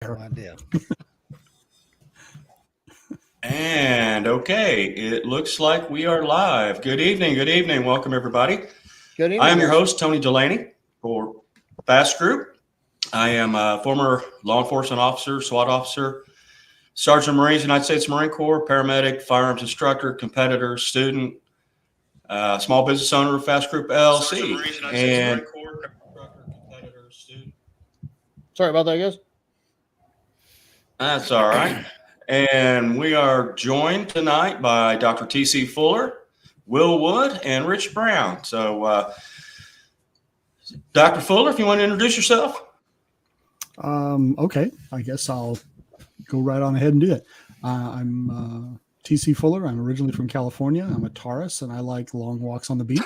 No idea. And okay, it looks like we are live. Good evening. Good evening. Welcome, everybody. Good evening. I am your host, Tony Delaney for FAST Group. I am a former law enforcement officer, SWAT officer, Sergeant of Marines, United States Marine Corps, paramedic, firearms instructor, competitor, student, small business owner of FAST Group LLC. And sorry about that, guys. That's all right. And we are joined tonight by Dr. T.C. Fuller, Will Wood, and Rich Brown. So, Dr. Fuller, if you want to introduce yourself. Okay, I guess I'll go right on ahead and do that. I'm T.C. Fuller. I'm originally from California. I'm a Taurus, and I like long walks on the beach.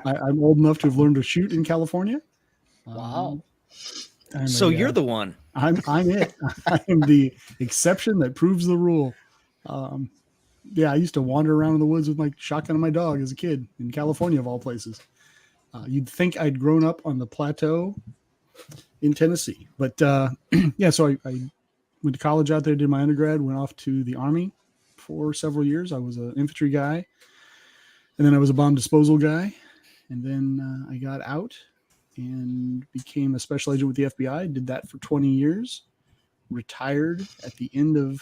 I'm old enough to have learned to shoot in California. Wow. So you're the one. I'm it. I am the exception that proves the rule. I used to wander around in the woods with my shotgun and my dog as a kid in California, of all places. You'd think I'd grown up on the plateau in Tennessee. But so I went to college out there, did my undergrad, went off to the Army for several years. I was an infantry guy, and then I was a bomb disposal guy. And then I got out and became a special agent with the FBI, did that for 20 years, retired at the end of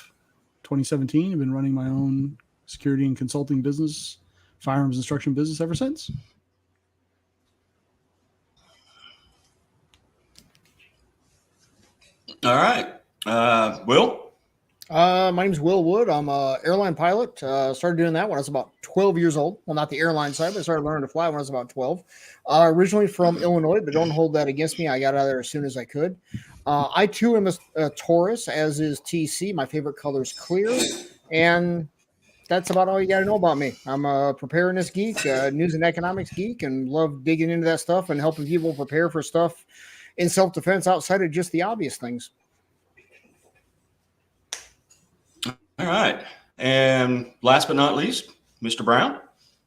2017. I've been running my own security and consulting business, firearms instruction business ever since. All right. Will? My name's Will Wood. I'm an airline pilot. Started doing that when I was about 12 years old. Well, not the airline side, but I started learning to fly when I was about 12. Originally from Illinois, but don't hold that against me. I got out of there as soon as I could. I, too, am a Taurus, as is TC. My favorite color is clear. And that's about all you got to know about me. I'm a preparedness geek, news and economics geek, and love digging into that stuff and helping people prepare for stuff in self-defense outside of just the obvious things. All right. And last but not least, Mr. Brown,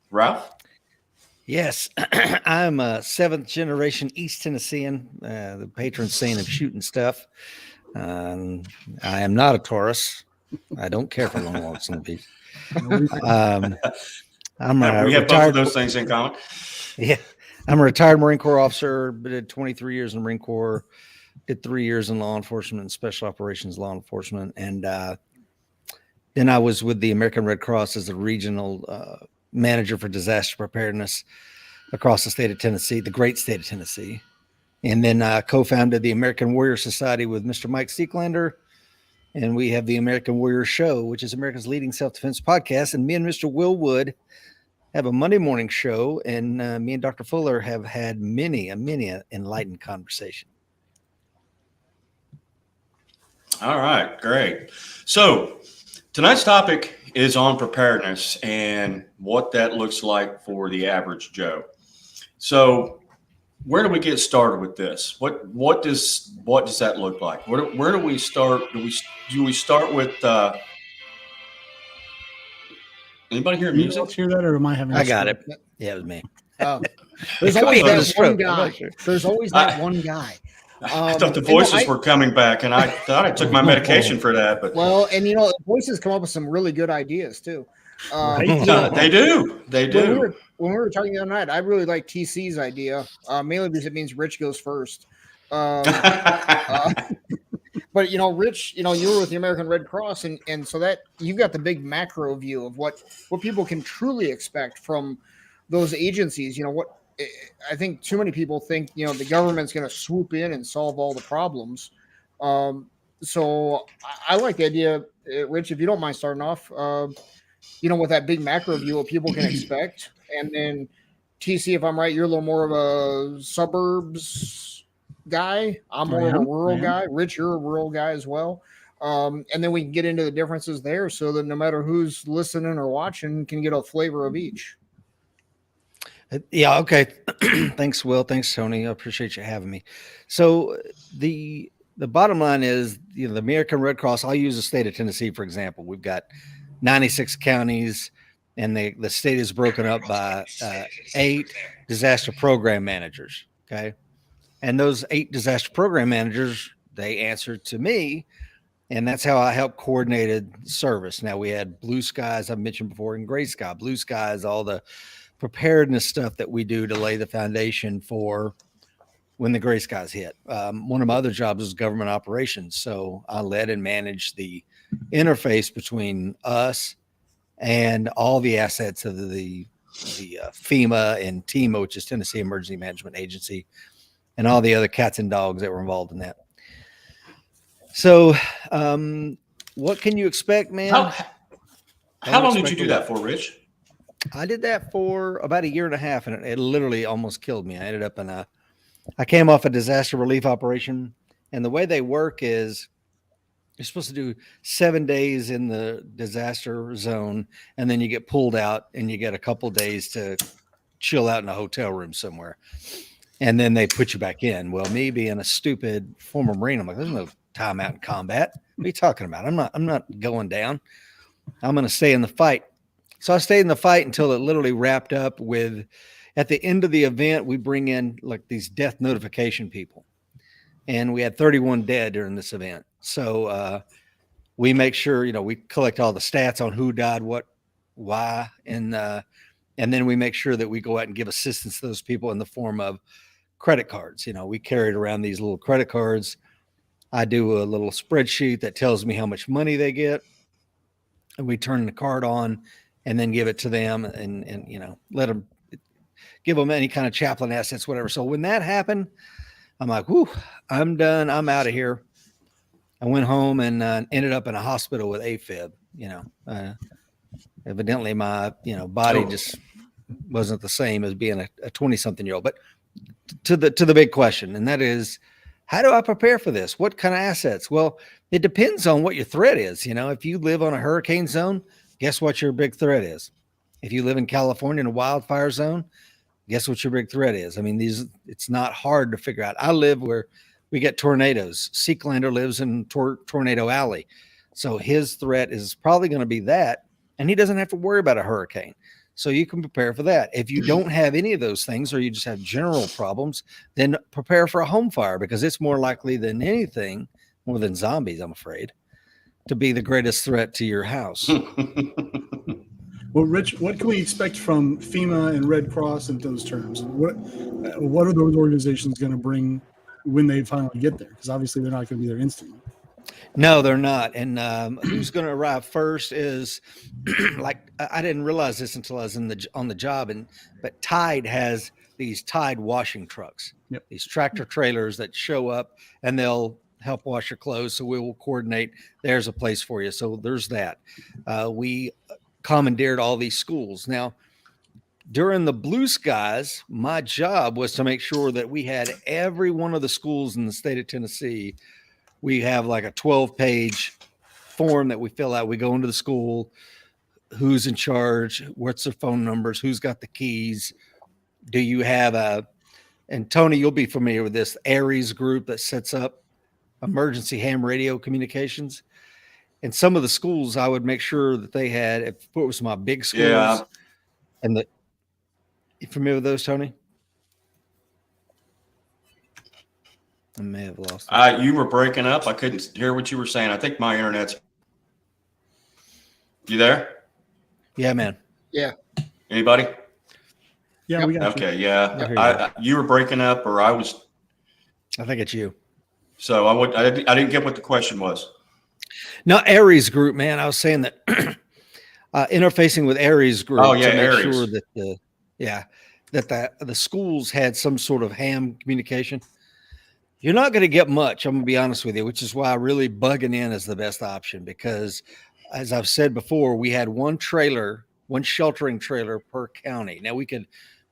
Ralph. Yes, I'm a 7th generation East Tennessean, the patron saint of shooting stuff. I am not a Taurus. I don't care for long walks on the beach. We have both of those things in common. Yeah. I'm a retired Marine Corps officer, did 23 years in the Marine Corps, did 3 years in law enforcement and special operations law enforcement. And then I was with the American Red Cross as a regional manager for disaster preparedness across the state of Tennessee, the great state of Tennessee. And then co-founded the American Warrior Society with Mr. Mike Steeklander. And we have the American Warrior Show, which is America's leading self-defense podcast. And me and Mr. Will Wood have a Monday morning show. And me and Dr. Fuller have had many enlightened conversation. All right, great. So tonight's topic is on preparedness and what that looks like for the average Joe. So where do we get started with this? What does that look like? Where do we start? Do we start with anybody hear music? You hear that, or am I having? I got it. Yeah, it was me. There's always that one guy. There's always that one guy. I thought the voices were coming back, and I thought I took my medication for that. But the voices come up with some really good ideas too. They do. When we were talking the other night, I really like TC's idea, mainly because it means Rich goes first. But Rich, you were with the American Red Cross, and so that you've got the big macro view of what people can truly expect from those agencies. What I think too many people think, the government's going to swoop in and solve all the problems. So I like the idea, Rich, if you don't mind starting off, with that big macro view of what people can expect. And then TC, if I'm right, you're a little more of a suburbs guy. I'm more of a rural guy. Rich, you're a rural guy as well. And then we can get into the differences there so that no matter who's listening or watching can get a flavor of each. Yeah. Okay. Thanks, Will. Thanks, Tony. I appreciate you having me. So the bottom line is, the American Red Cross, I'll use the state of Tennessee, for example. We've got 96 counties, and the state is broken up by 8 disaster program managers. Okay. And those 8 disaster program managers, they answered to me. And that's how I helped coordinated service. Now we had Blue Skies, I've mentioned before, and Gray Sky. Blue Skies, all the preparedness stuff that we do to lay the foundation for when the Gray Skies hit. One of my other jobs was government operations. So I led and managed the interface between us and all the assets of the FEMA and TEMA, which is Tennessee Emergency Management Agency, and all the other cats and dogs that were involved in that. So, what can you expect, man? How long did you do that for, Rich? I did that for about 1.5 years, and it literally almost killed me. I ended up I came off a disaster relief operation, and the way they work is you're supposed to do 7 days in the disaster zone, and then you get pulled out and you get a couple days to chill out in a hotel room somewhere. And then they put you back in. Well, me being a stupid former Marine, I'm like, there's no time out in combat. What are you talking about? I'm not going down. I'm going to stay in the fight. So I stayed in the fight until it literally wrapped up with, at the end of the event, we bring in like these death notification people. And we had 31 dead during this event. So we make sure, we collect all the stats on who died, what, why, and then we make sure that we go out and give assistance to those people in the form of credit cards. We carried around these little credit cards. I do a little spreadsheet that tells me how much money they get, and we turn the card on and then give it to them and let them, give them any kind of chaplain assets, whatever. So when that happened, I'm like, whew, I'm done. I'm out of here. I went home and ended up in a hospital with AFib. Evidently my, body just wasn't the same as being a 20-something-year-old. But to the big question, and that is, how do I prepare for this? What kind of assets? Well, it depends on what your threat is. If you live on a hurricane zone, guess what your big threat is? If you live in California in a wildfire zone, guess what your big threat is? I mean, it's not hard to figure out. I live where we get tornadoes. Seeklander lives in Tornado Alley. So his threat is probably going to be that, and he doesn't have to worry about a hurricane. So you can prepare for that. If you don't have any of those things, or you just have general problems, then prepare for a home fire, because it's more likely than anything, more than zombies, I'm afraid, to be the greatest threat to your house. Well, Rich, what can we expect from FEMA and Red Cross in those terms? What are those organizations going to bring when they finally get there? Because obviously they're not going to be there instantly. No, they're not. And who's going to arrive first is like, I didn't realize this until I was on the job, but Tide has these Tide washing trucks. Yep. These tractor trailers that show up and they'll help wash your clothes. So we will coordinate. There's a place for you. So there's that. We commandeered all these schools. Now, during the Blue Skies, my job was to make sure that we had every one of the schools in the state of Tennessee. We have like a 12-page form that we fill out. We go into the school, who's in charge, what's their phone numbers, who's got the keys. Do you have and Tony, you'll be familiar with this, ARES group that sets up emergency ham radio communications. And some of the schools, I would make sure that they had, if it was my big schools, Yeah. and you familiar with those, Tony? I may have lost it. You were breaking up. I couldn't hear what you were saying. I think my internet's. You there? Yeah, man. Yeah. Anybody? Yeah, Yep. we got Okay. you. Yeah. You were breaking up, or I was. I think it's you. So I didn't get what the question was. No, ARES group, man. I was saying that interfacing with ARES group Oh, yeah, to make ARES. sure that the schools had some sort of ham communication. You're not going to get much, I'm going to be honest with you, which is why really bugging in is the best option, because as I've said before, we had one sheltering trailer per county. Now we could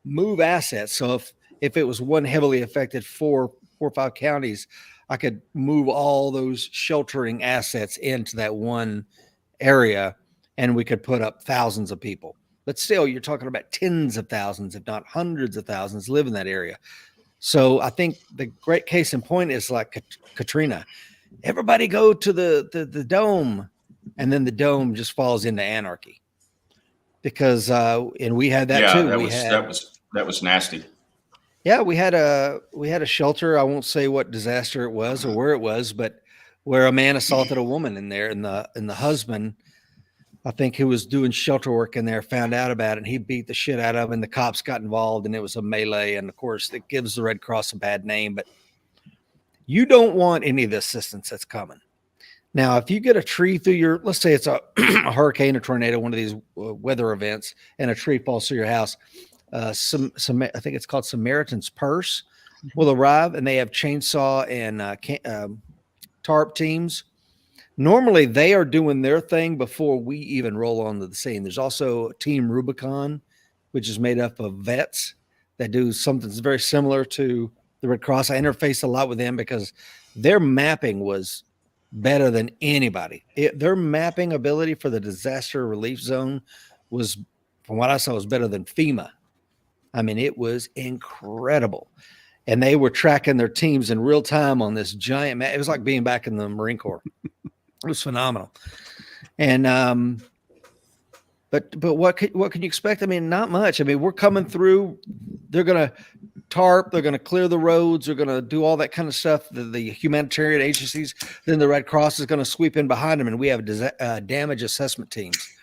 move assets. So if it was one heavily affected 4 or 5 counties, I could move all those sheltering assets into that one area, and we could put up thousands of people. But still, you're talking about tens of thousands, if not hundreds of thousands, live in that area. So I think the great case in point is like Katrina. Everybody go to the dome, and then the dome just falls into anarchy. Because and we had that too. That was nasty. Yeah, we had a shelter. I won't say what disaster it was or where it was, but where a man assaulted a woman in there, and the husband, I think, who was doing shelter work in there, found out about it, and he beat the shit out of him, and the cops got involved, and it was a melee. And of course, it gives the Red Cross a bad name, but you don't want any of the assistance that's coming. Now, if you get a tree through your, let's say it's a, a hurricane, a tornado, one of these weather events, and a tree falls through your house, some I think it's called Samaritan's Purse will arrive, and they have chainsaw and tarp teams. Normally, they are doing their thing before we even roll onto the scene. There's also Team Rubicon, which is made up of vets that do something that's very similar to the Red Cross. I interfaced a lot with them because their mapping was better than anybody. Their mapping ability for the disaster relief zone was, from what I saw, was better than FEMA. I mean, it was incredible. And they were tracking their teams in real time on this giant map. It was like being back in the Marine Corps. It was phenomenal. And but what can you expect? I mean, not much. I mean, we're coming through. They're gonna tarp. They're gonna clear the roads. They're gonna do all that kind of stuff. The humanitarian agencies. Then the Red Cross is gonna sweep in behind them, and we have damage assessment teams.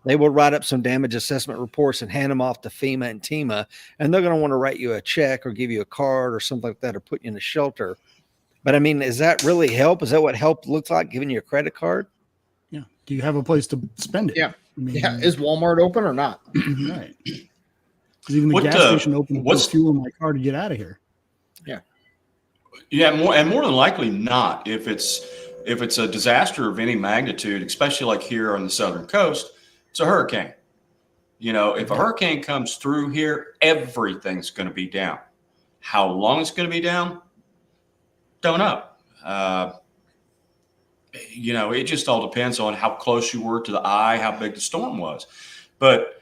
They will write up some damage assessment reports and hand them off to FEMA and TEMA, and they're going to want to write you a check or give you a card or something like that, or put you in a shelter. But I mean, is that really help? Is that what help looks like? Giving you a credit card? Yeah. Do you have a place to spend it? Yeah. I mean, Yeah. Is Walmart open or not? Right. Because even the gas station open to put fuel in my car to get out of here. Yeah. Yeah, more than likely not. If it's a disaster of any magnitude, especially like here on the southern coast, it's a hurricane. You know, if a hurricane comes through here, everything's going to be down. How long it's going to be down, don't know. You know, it just all depends on how close you were to the eye, how big the storm was. But,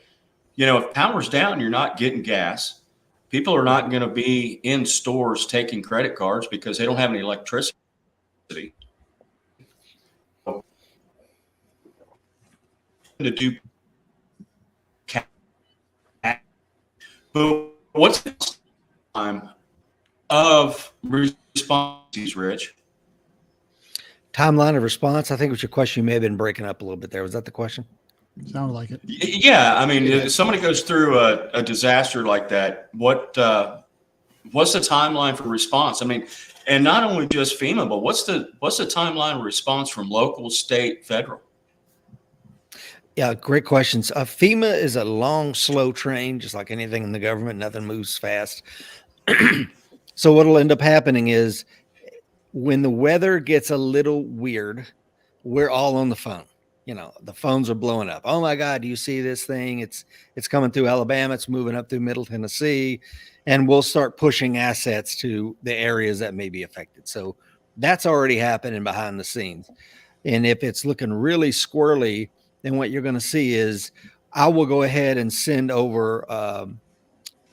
you know, if power's down, you're not getting gas. People are not going to be in stores taking credit cards because they don't have any electricity. To do, but what's the time of responses, Rich? Timeline of response. I think was your question. You may have been breaking up a little bit there. Was that the question? Sounded like it. Yeah, I mean, if somebody goes through a disaster like that, what's the timeline for response? I mean, and not only just FEMA, but what's the timeline of response from local, state, federal? Yeah, great questions. FEMA is a long, slow train, just like anything in the government. Nothing moves fast. So what'll end up happening is when the weather gets a little weird, we're all on the phone. You know, the phones are blowing up. Oh my God, do you see this thing? It's coming through Alabama. It's moving up through Middle Tennessee. And we'll start pushing assets to the areas that may be affected. So that's already happening behind the scenes. And if it's looking really squirrely, then what you're going to see is I will go ahead and send over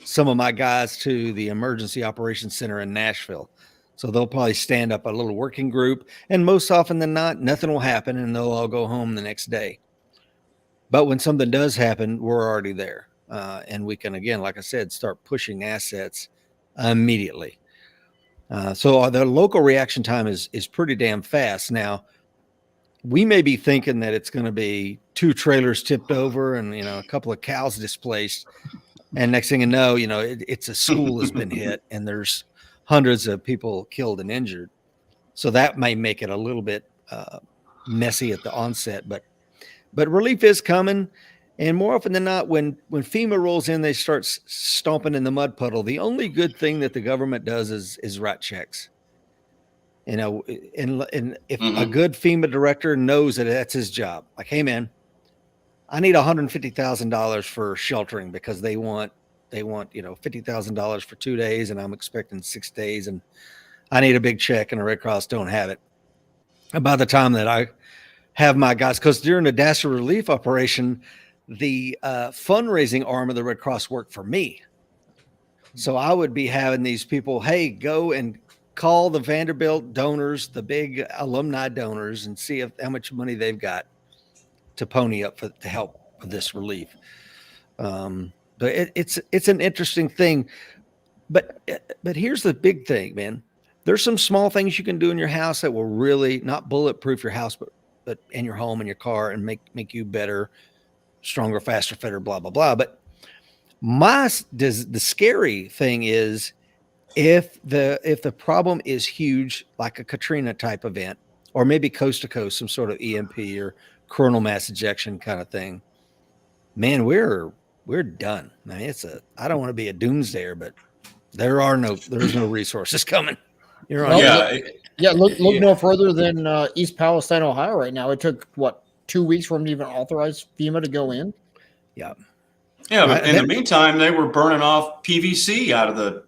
some of my guys to the Emergency Operations Center in Nashville. So they'll probably stand up a little working group, and most often than not, nothing will happen, and they'll all go home the next day. But when something does happen, we're already there. And we can, again, like I said, start pushing assets immediately. So the local reaction time is pretty damn fast. Now, we may be thinking that it's going to be 2 trailers tipped over and, you know, a couple of cows displaced. And next thing you know, it's a school has been hit and there's hundreds of people killed and injured. So that may make it a little bit messy at the onset, but relief is coming. And more often than not, when FEMA rolls in, they start stomping in the mud puddle. The only good thing that the government does is write checks. You know, and if a good FEMA director knows that that's his job, like, hey man, I need $150,000 for sheltering because they want $50,000 for 2 days, and I'm expecting 6 days, and I need a big check, and the Red Cross don't have it. And by the time that I have my guys, because during the disaster relief operation, the fundraising arm of the Red Cross worked for me, so I would be having these people, hey, go and call the Vanderbilt donors, the big alumni donors, and see how much money they've got to pony up to help with this relief. But it's an interesting thing. But here's the big thing, man. There's some small things you can do in your house that will really not bulletproof your house, but in your home and your car and make you better, stronger, faster, fitter, blah, blah, blah. But the scary thing is if the problem is huge, like a Katrina type event, or maybe coast to coast, some sort of EMP or coronal mass ejection kind of thing, man, we're done. I mean, I don't want to be a doomsdayer, but there's no resources coming. You're on. Look no further than East Palestine, Ohio right now. It took 2 weeks for them to even authorize FEMA to go in. Yeah, but in the meantime, they were burning off PVC out of the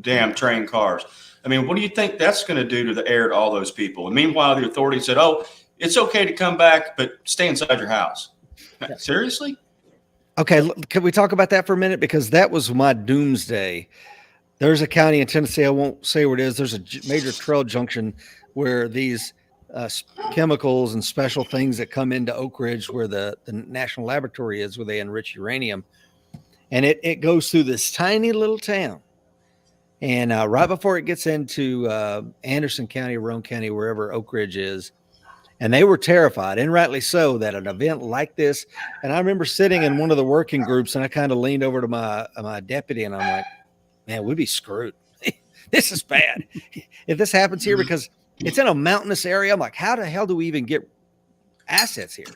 damn train cars. I mean, what do you think that's going to do to the air to all those people? And meanwhile, the authorities said, "Oh, it's okay to come back, but stay inside your house." Yeah. Seriously? Okay, can we talk about that for a minute? Because that was my doomsday. There's a county in Tennessee, I won't say where it is. There's a major trail junction where these chemicals and special things that come into Oak Ridge, where the national laboratory is, where they enrich uranium. And it goes through this tiny little town. And right before it gets into Anderson County, Roane County, wherever Oak Ridge is, and they were terrified, and rightly so, that an event like this. And I remember sitting in one of the working groups, and I kind of leaned over to my deputy, and I'm like, man, we'd be screwed. This is bad. If this happens here, because it's in a mountainous area, I'm like, how the hell do we even get assets here?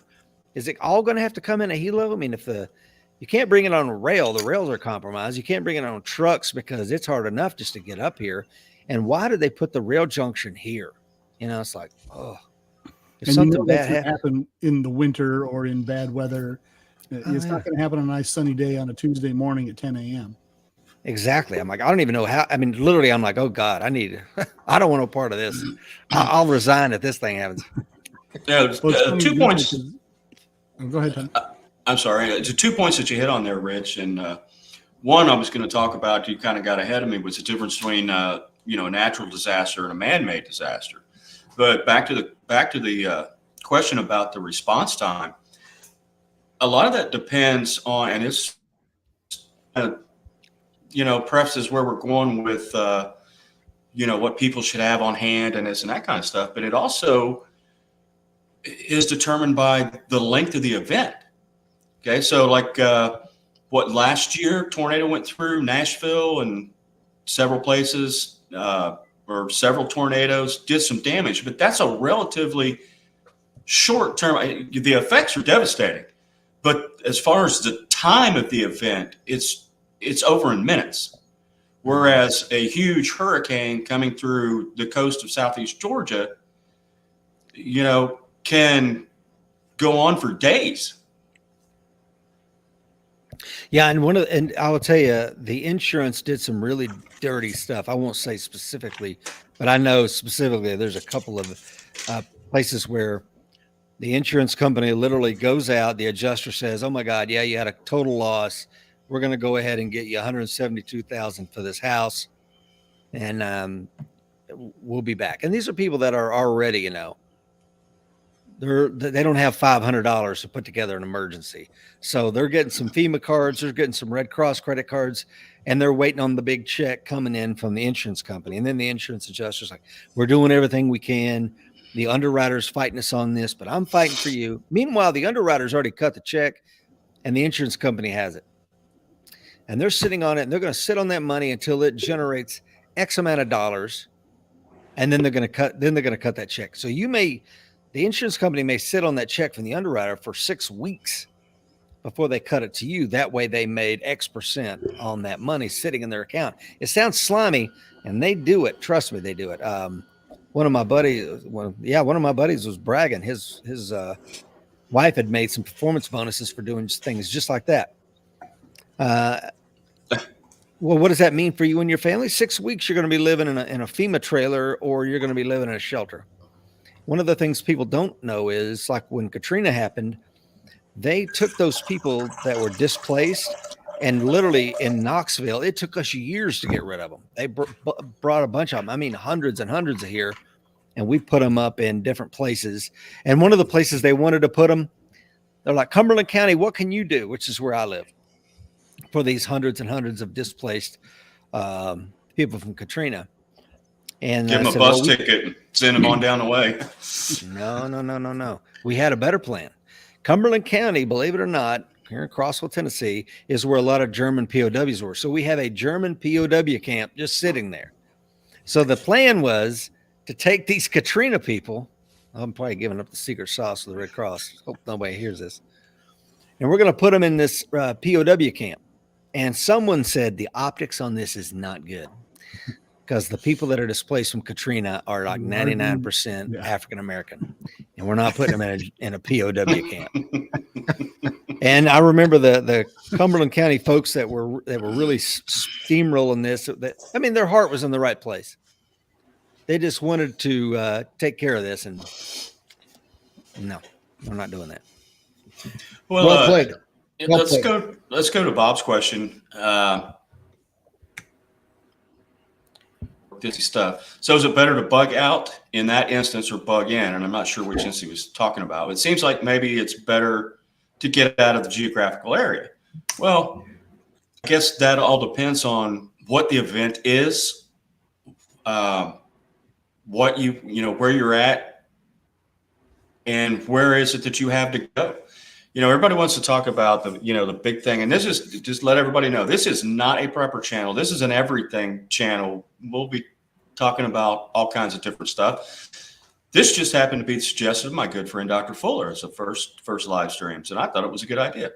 Is it all going to have to come in a helo? I mean, you can't bring it on a rail, the rails are compromised. You can't bring it on trucks because it's hard enough just to get up here. And why did they put the rail junction here? It's like, oh. If something bad happen in the winter or in bad weather, it's not going to happen on a nice sunny day on a Tuesday morning at 10 a.m. Exactly. I'm like, I don't even know how. I mean, literally, I'm like, oh God, I don't want no part of this. I'll resign if this thing happens. Yeah, 2 points. Go ahead, Tom. I'm sorry. It's 2 points that you hit on there, Rich. And one I was going to talk about, you kind of got ahead of me, was the difference between a natural disaster and a man-made disaster. But back to the question about the response time. A lot of that depends on, and it's prefaces where we're going with what people should have on hand and this and that kind of stuff. But it also is determined by the length of the event. Okay, so like last year, tornado went through Nashville and several places. Or several tornadoes did some damage, but that's a relatively short term. The effects are devastating, but as far as the time of the event, it's over in minutes. Whereas a huge hurricane coming through the coast of Southeast Georgia, can go on for days. Yeah, and I will tell you, the insurance did some really dirty stuff. I won't say specifically, but I know specifically there's a couple of places where the insurance company literally goes out. The adjuster says, "Oh my God, yeah, you had a total loss. We're going to go ahead and get you $172,000 for this house, and we'll be back." And these are people that are already, they don't have $500 to put together an emergency. So they're getting some FEMA cards, they're getting some Red Cross credit cards, and they're waiting on the big check coming in from the insurance company. And then the insurance adjuster's like, "We're doing everything we can. The underwriter's fighting us on this, but I'm fighting for you." Meanwhile, the underwriter's already cut the check and the insurance company has it. And they're sitting on it, and they're going to sit on that money until it generates X amount of dollars. And then they're going to cut that check. So the insurance company may sit on that check from the underwriter for 6 weeks before they cut it to you. That way they made X% on that money sitting in their account. It sounds slimy, and they do it. Trust me, they do it. One of my buddies was bragging. His wife had made some performance bonuses for doing things just like that. Well, what does that mean for you and your family? 6 weeks, you're going to be living in a FEMA trailer, or you're going to be living in a shelter. One of the things people don't know is, like when Katrina happened, they took those people that were displaced, and literally in Knoxville, it took us years to get rid of them. They brought a bunch of them. I mean, hundreds and hundreds of here, and we put them up in different places. And one of the places they wanted to put them, they're like, "Cumberland County, what can you do?" Which is where I live, for these hundreds and hundreds of displaced people from Katrina. And Give I them a said, bus ticket and send them on down the way. No. We had a better plan. Cumberland County, believe it or not, here in Crossville, Tennessee, is where a lot of German POWs were. So we have a German POW camp just sitting there. So the plan was to take these Katrina people. I'm probably giving up the secret sauce of the Red Cross. Hope nobody hears this. And we're going to put them in this POW camp. And someone said the optics on this is not good because the people that are displaced from Katrina are like 99% African American, and we're not putting them in a POW camp. And I remember the Cumberland County folks that were really steamrolling this. I mean, their heart was in the right place. They just wanted to take care of this, and no, we're not doing that. Well played. Let's go to Bob's question. This stuff. So is it better to bug out in that instance or bug in? And I'm not sure which instance he was talking about. It seems like maybe it's better to get out of the geographical area. Well, I guess that all depends on what the event is, what where you're at, and where is it that you have to go. Everybody wants to talk about the big thing. And this is, just let everybody know, this is not a prepper channel. This is an everything channel. We'll be talking about all kinds of different stuff. This just happened to be suggested of my good friend, Dr. Fuller, as the first live streams. And I thought it was a good idea.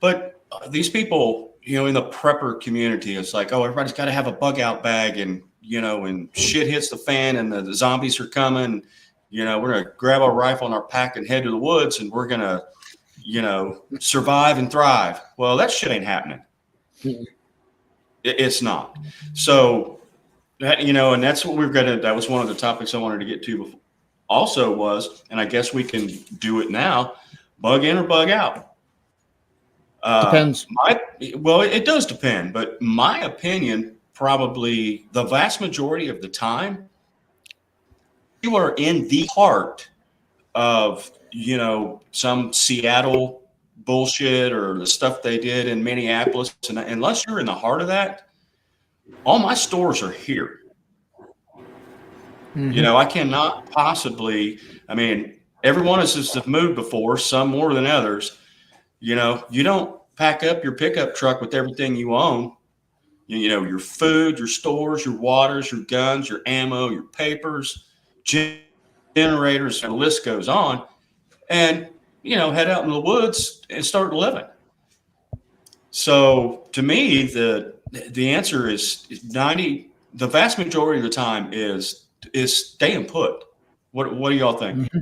But these people, in the prepper community, it's like, oh, everybody's got to have a bug out bag, and, when shit hits the fan and the zombies are coming, we're going to grab our rifle and our pack and head to the woods, and we're going to, survive and thrive. Well, that shit ain't happening. It's not. So, and that's what that was one of the topics I wanted to get to before. Also was, and I guess we can do it now, bug in or bug out. Depends. It does depend, but my opinion, probably the vast majority of the time, you are in the heart of, some Seattle bullshit or the stuff they did in Minneapolis. And unless you're in the heart of that, all my stores are here. Mm-hmm. I cannot possibly, everyone has just moved before, some more than others. You don't pack up your pickup truck with everything you own. Your food, your stores, your waters, your guns, your ammo, your papers, generators, and the list goes on, and head out in the woods and start living. So to me, the answer is the vast majority of the time is staying put. What do y'all think? Mm-hmm.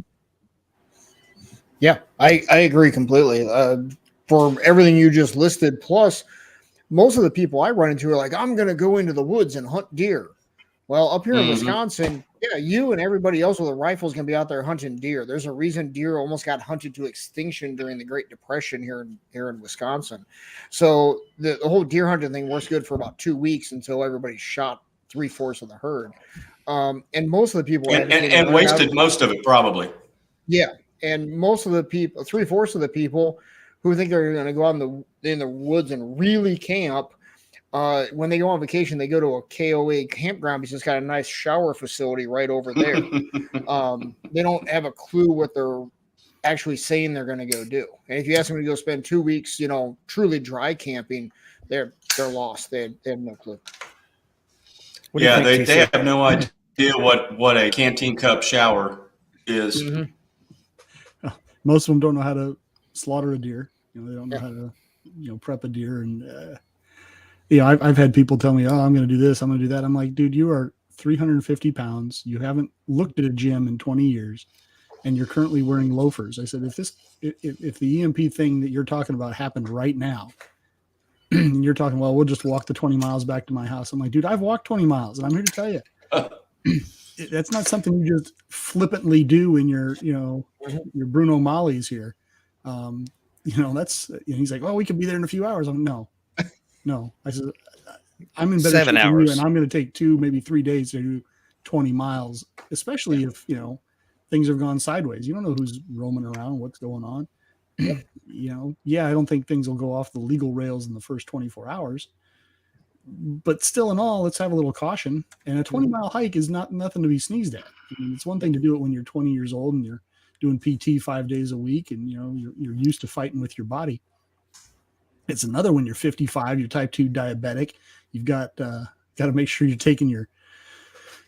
Yeah, I agree completely. For everything you just listed, plus most of the people I run into are like, I'm going to go into the woods and hunt deer. Well, up here in Wisconsin, you and everybody else with a rifle is going to be out there hunting deer. There's a reason deer almost got hunted to extinction during the Great Depression here in Wisconsin. So the whole deer hunting thing works good for about 2 weeks until everybody shot 3/4 of the herd. And most of the people and wasted most of it probably. Yeah, and most of the people, 3/4 of the people who think they're going to go out in the woods and really camp. When they go on vacation, they go to a KOA campground because it's got a nice shower facility right over there. They don't have a clue what they're actually saying they're going to go do. And if you ask them to go spend 2 weeks, truly dry camping, they're lost. They have no clue. Yeah, they have no idea what a canteen cup shower is. Mm-hmm. Most of them don't know how to slaughter a deer. They don't know how to, prep a deer. And, I've had people tell me, oh, I'm going to do this, I'm going to do that. I'm like, dude, you are 350 pounds. You haven't looked at a gym in 20 years, and you're currently wearing loafers. I said, if the EMP thing that you're talking about happened right now, and you're talking, well, we'll just walk the 20 miles back to my house. I'm like, dude, I've walked 20 miles, and I'm here to tell you, that's not something you just flippantly do in your Bruno Mollies here. He's like, well, we could be there in a few hours. I'm like, no. I said, I'm in better 7 shape hours, than you, and I'm going to take 2, maybe 3 days to do 20 miles, especially if, things have gone sideways. You don't know who's roaming around, what's going on. I don't think things will go off the legal rails in the first 24 hours. but still in all, let's have a little caution. And a 20-mile hike is not nothing to be sneezed at. I mean, it's one thing to do it when you're 20 years old and you're doing PT 5 days a week and you're used to fighting with your body. It's another when you're 55, you're type 2 diabetic. You've got to make sure you're taking your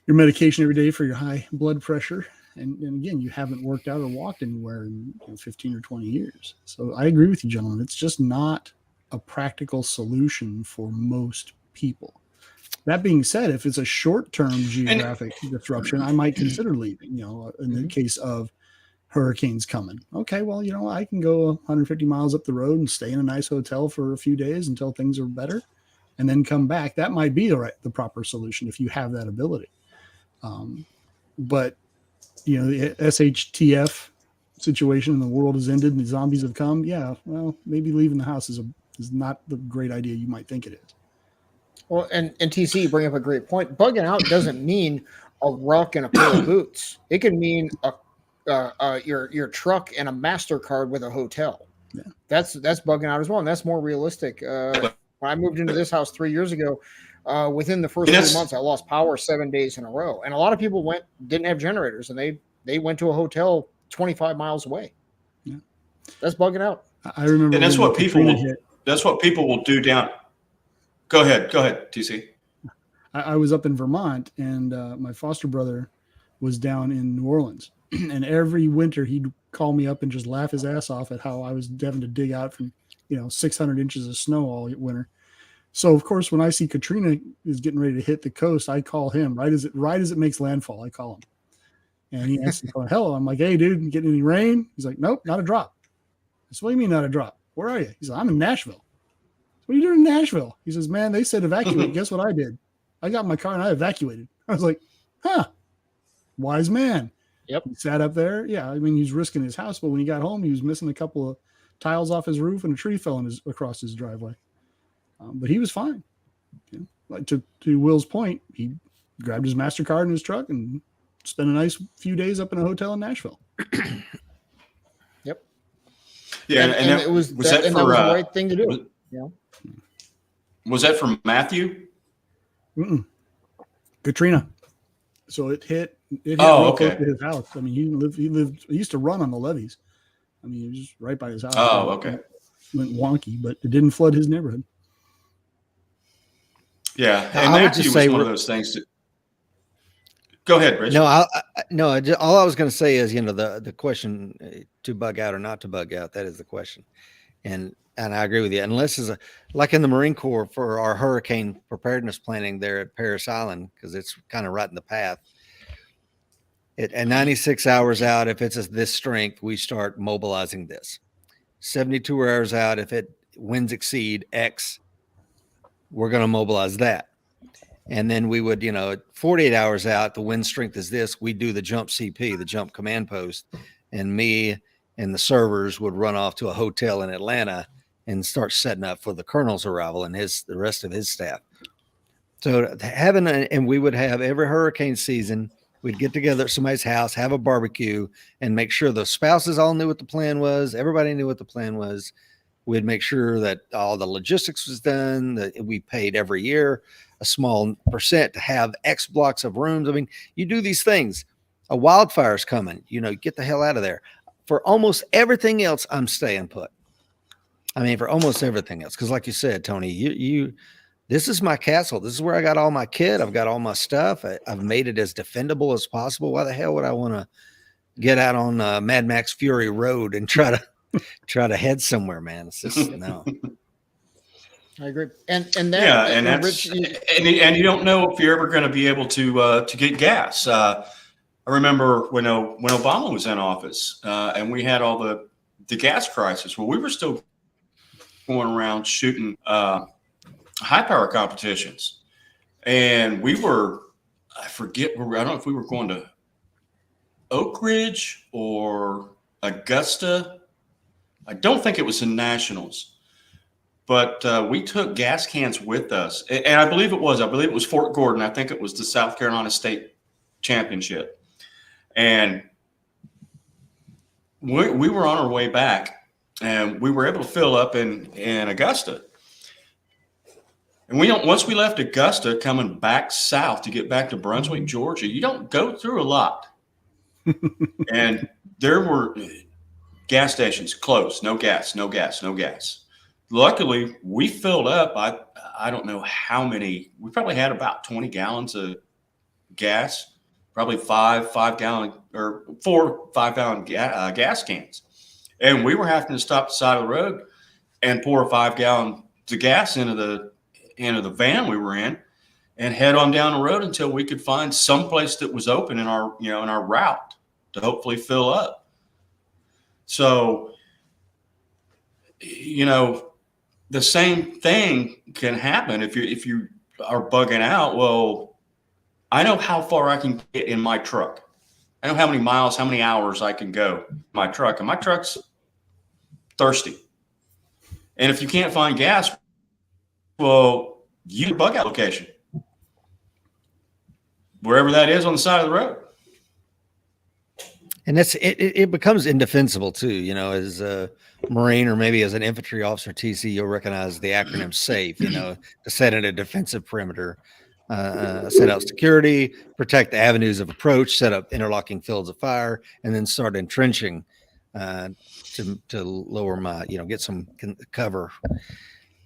medication every day for your high blood pressure. And again, you haven't worked out or walked anywhere in 15 or 20 years. So I agree with you, gentlemen. It's just not a practical solution for most people. That being said, if it's a short-term geographic disruption, I might consider leaving, in the case of hurricanes coming. Okay, well, I can go 150 miles up the road and stay in a nice hotel for a few days until things are better and then come back. That might be the proper solution if you have that ability. But the SHTF situation in the world has ended and the zombies have come. Yeah, well, maybe leaving the house is not the great idea you might think it is. Well, and TC, you bring up a great point. Bugging out doesn't mean a ruck and a pair of boots. It can mean your truck and a MasterCard with a hotel. Yeah. That's bugging out as well, and that's more realistic. When I moved into this house 3 years ago, within the first 3 months, I lost power 7 days in a row, and a lot of people didn't have generators, and they went to a hotel 25 miles away. Yeah. That's bugging out. I remember, and that's what people will do down. Go ahead, TC. I was up in Vermont, and my foster brother was down in New Orleans, and every winter he'd call me up and just laugh his ass off at how I was having to dig out from 600 inches of snow all winter. So of course, when I see Katrina is getting ready to hit the coast, I call him right as it makes landfall. I call him, and he answers, "Hello." I'm like, "Hey, dude, you getting any rain?" He's like, "Nope, not a drop." I said, "What do you mean not a drop? Where are you?" He's like, "I'm in Nashville." "What are you doing in Nashville?" He says, "Man, they said evacuate." Guess what I did? I got in my car and I evacuated. I was like, "Huh, wise man." Yep. He sat up there. Yeah, I mean, he's risking his house, but when he got home, he was missing a couple of tiles off his roof and a tree fell across his driveway. But he was fine. Like to Will's point, he grabbed his MasterCard in his truck and spent a nice few days up in a hotel in Nashville. Yep. Yeah, and that was the right thing to do. Was that for Matthew? Mm-mm. Katrina. So it hit close to his house. I mean, he used to run on the levees. I mean, it was just right by his house. Oh, okay. It went wonky, but it didn't flood his neighborhood. Yeah, and I would just say one of those things. Go ahead, Rich. No, all I was going to say is, the question to bug out or not to bug out. That is the question, and I agree with you. Unless it's like in the Marine Corps for our hurricane preparedness planning there at Parris Island, because it's kind of right in the path. At 96 hours out, if it's this strength, we start mobilizing this. 72 hours out, if winds exceed X, we're going to mobilize that. And then we would, 48 hours out, the wind strength is this, we do the jump CP, the jump command post, and me and the servers would run off to a hotel in Atlanta and start setting up for the colonel's arrival and the rest of his staff. So and we would have every hurricane season, we'd get together at somebody's house, have a barbecue, and make sure the spouses all knew what the plan was. Everybody knew what the plan was. We'd make sure that all the logistics was done, that we paid every year a small percent to have X blocks of rooms. I mean, you do these things. A wildfire's coming, get the hell out of there. For almost everything else, I'm staying put. I mean, for almost everything else. Because like you said, Tony, this is my castle. This is where I got all my kit. I've got all my stuff. I've made it as defendable as possible. Why the hell would I want to get out on Mad Max Fury Road and try to head somewhere, man? It's just no. I agree. And you don't know if you're ever going to be able to get gas. I remember when Obama was in office and we had all the gas crisis. Well, we were still going around shooting high power competitions, and we were, I don't know if we were going to Oak Ridge or Augusta. I don't think it was the Nationals, but we took gas cans with us, and I believe it was Fort Gordon. I think it was the South Carolina State Championship, and we were on our way back, and we were able to fill up in Augusta. And once we left Augusta, coming back south to get back to Brunswick, Georgia, you don't go through a lot. And there were gas stations closed, no gas, no gas, no gas. Luckily, we filled up. I don't know how many. We probably had about 20 gallons of gas, probably 5-gallon or 4 5-gallon gas cans. And we were having to stop at the side of the road and pour a 5-gallon of gas into the van we were in and head on down the road until we could find some place that was open in our route to hopefully fill up. So, the same thing can happen if you are bugging out. Well, I know how far I can get in my truck. I know how many miles, how many hours I can go in my truck, and my truck's thirsty. And if you can't find gas, well, you bug out location, wherever that is on the side of the road. And it becomes indefensible too, as a Marine or maybe as an infantry officer, TC, you'll recognize the acronym SAFE, to set in a defensive perimeter, set out security, protect the avenues of approach, set up interlocking fields of fire, and then start entrenching to lower my, get some cover.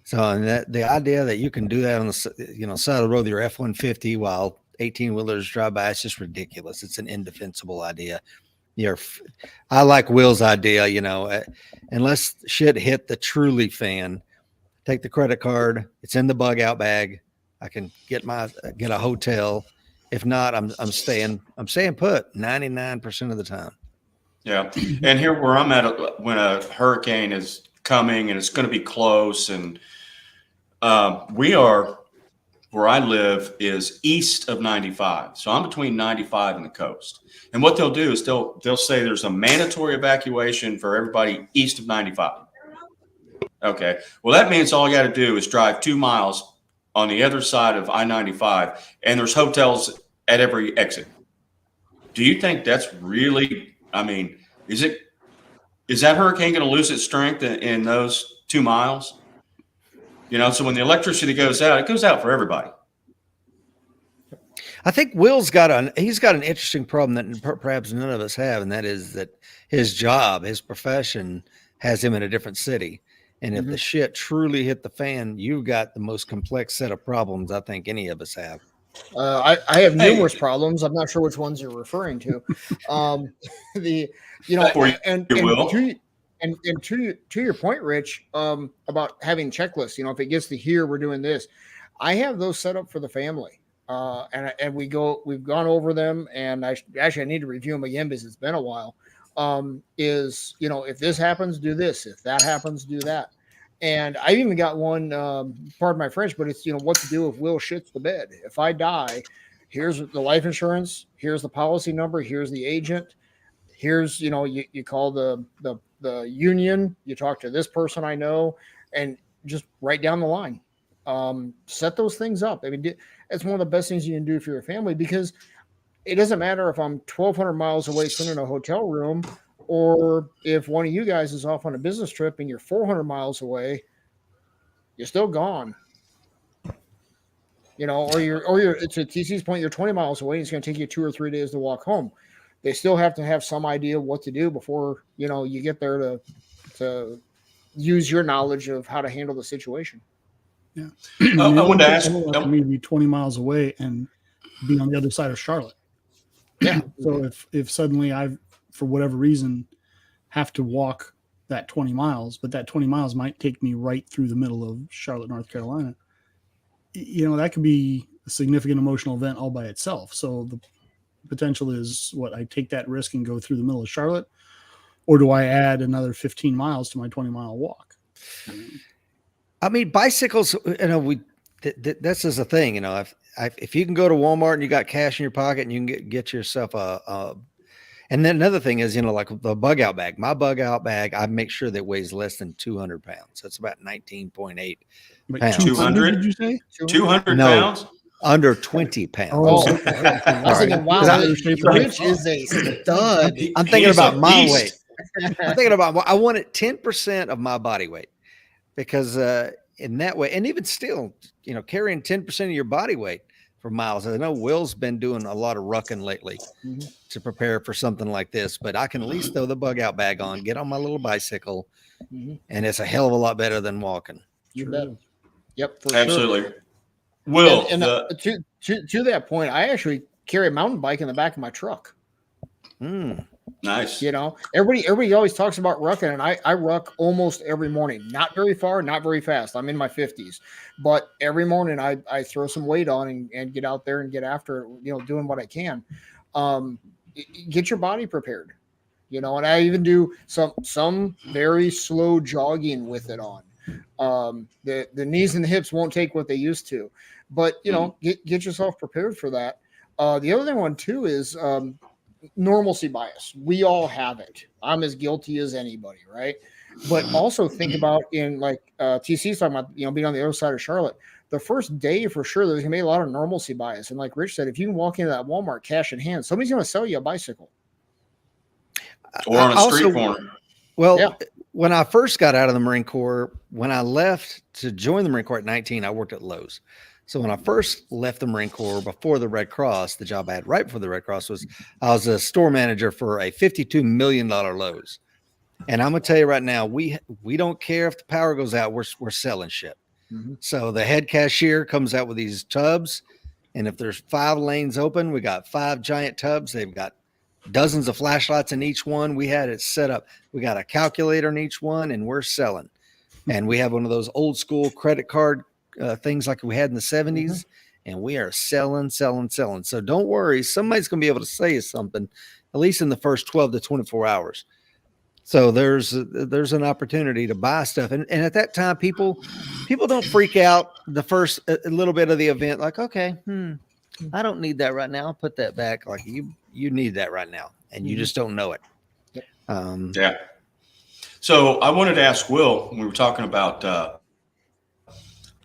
So and the idea that you can do that on the side of the road with your F-150 while 18-wheelers drive by, it's just ridiculous. It's an indefensible idea. I like Will's idea, unless shit hit the truly fan, take the credit card. It's in the bug out bag. I can get a hotel. If not, I'm staying put 99% of the time. Yeah. And here where I'm at, when a hurricane is coming and it's going to be close, and where I live is east of 95. So I'm between 95 and the coast. And what they'll do is they'll say there's a mandatory evacuation for everybody east of 95. Okay. Well, that means all you got to do is drive 2 miles on the other side of I-95, and there's hotels at every exit. Do you think that's really, is that hurricane going to lose its strength in those 2 miles? So when the electricity goes out, it goes out for everybody. I think Will's got an interesting problem that perhaps none of us have, and that is that his job, his profession, has him in a different city. And if the shit truly hit the fan, you've got the most complex set of problems I think any of us have. I have numerous problems. I'm not sure which ones you're referring to. And to your point, Rich, about having checklists, if it gets to here, we're doing this. I have those set up for the family. And we've gone over them, and I need to review them again because it's been a while. If this happens, do this. If that happens, do that. And I even got one, pardon my French, but it's, what to do if Will shits the bed. If I die, here's the life insurance, here's the policy number, here's the agent, here's, you call the union, you talk to this person I know, and just write down the line. Set those things up. It's one of the best things you can do for your family, because it doesn't matter if I'm 1,200 miles away sitting in a hotel room, or if one of you guys is off on a business trip and you're 400 miles away, you're still gone. Or you're to TC's point, you're 20 miles away, and it's going to take you 2 or 3 days to walk home. They still have to have some idea of what to do before, you get there to use your knowledge of how to handle the situation. Yeah. I wanted to ask, maybe 20 miles away and be on the other side of Charlotte. Yeah. So if suddenly I, for whatever reason, have to walk that 20 miles, but that 20 miles might take me right through the middle of Charlotte, North Carolina, that could be a significant emotional event all by itself. So the potential is, I take that risk and go through the middle of Charlotte, or do I add another 15 miles to my 20-mile walk? Bicycles, this is a thing, if you can go to Walmart and you got cash in your pocket and you can get yourself and then another thing is, like the bug out bag, my bug out bag, I make sure that weighs less than 200 pounds. That's about 19.8 pounds. 200, did you say? 200 no, pounds? Under 20 pounds. Oh, okay. I was thinking, wow, Rich is a stud. I'm thinking about my weight. I'm thinking about, I want it 10% of my body weight, because in that way, and even still, carrying 10% of your body weight for miles. I know Will's been doing a lot of rucking lately to prepare for something like this, but I can at least throw the bug out bag on, get on my little bicycle, and it's a hell of a lot better than walking. You bet. Yep, for Absolutely. sure. Will, and to that point, I actually carry a mountain bike in the back of my truck. Nice. Everybody always talks about rucking, and I ruck almost every morning. Not very far, not very fast. I'm in my 50s, but every morning I throw some weight on and get out there and get after it, doing what I can. Get your body prepared, and I even do some very slow jogging with it on. The knees and the hips won't take what they used to, but get yourself prepared for that. The other one too is normalcy bias. We all have it. I'm as guilty as anybody, right? But also think about in like TC's talking about, being on the other side of Charlotte. The first day for sure, there's gonna be a lot of normalcy bias. And like Rich said, if you can walk into that Walmart cash in hand, somebody's gonna sell you a bicycle. Or on a street corner. Well, yeah. When I first got out of the Marine Corps, when I left to join the Marine Corps at 19, I worked at Lowe's. So when I first left the Marine Corps before the Red Cross, the job I had right before the Red Cross was I was a store manager for a $52 million Lowe's. And I'm going to tell you right now, we don't care if the power goes out, we're selling shit. So the head cashier comes out with these tubs. And if there's 5 lanes open, we got 5 giant tubs. They've got dozens of flashlights in each one. We had it set up. We got a calculator in each one, and we're selling. And we have one of those old school credit card things like we had in the 70s, and we are selling. So don't worry. Somebody's going to be able to say something, at least in the first 12 to 24 hours. So there's an opportunity to buy stuff. And at that time, people don't freak out the first a little bit of the event. Like, okay, I don't need that right now. I'll put that back. Like you need that right now. And you just don't know it. Yeah. So I wanted to ask Will, when we were talking about,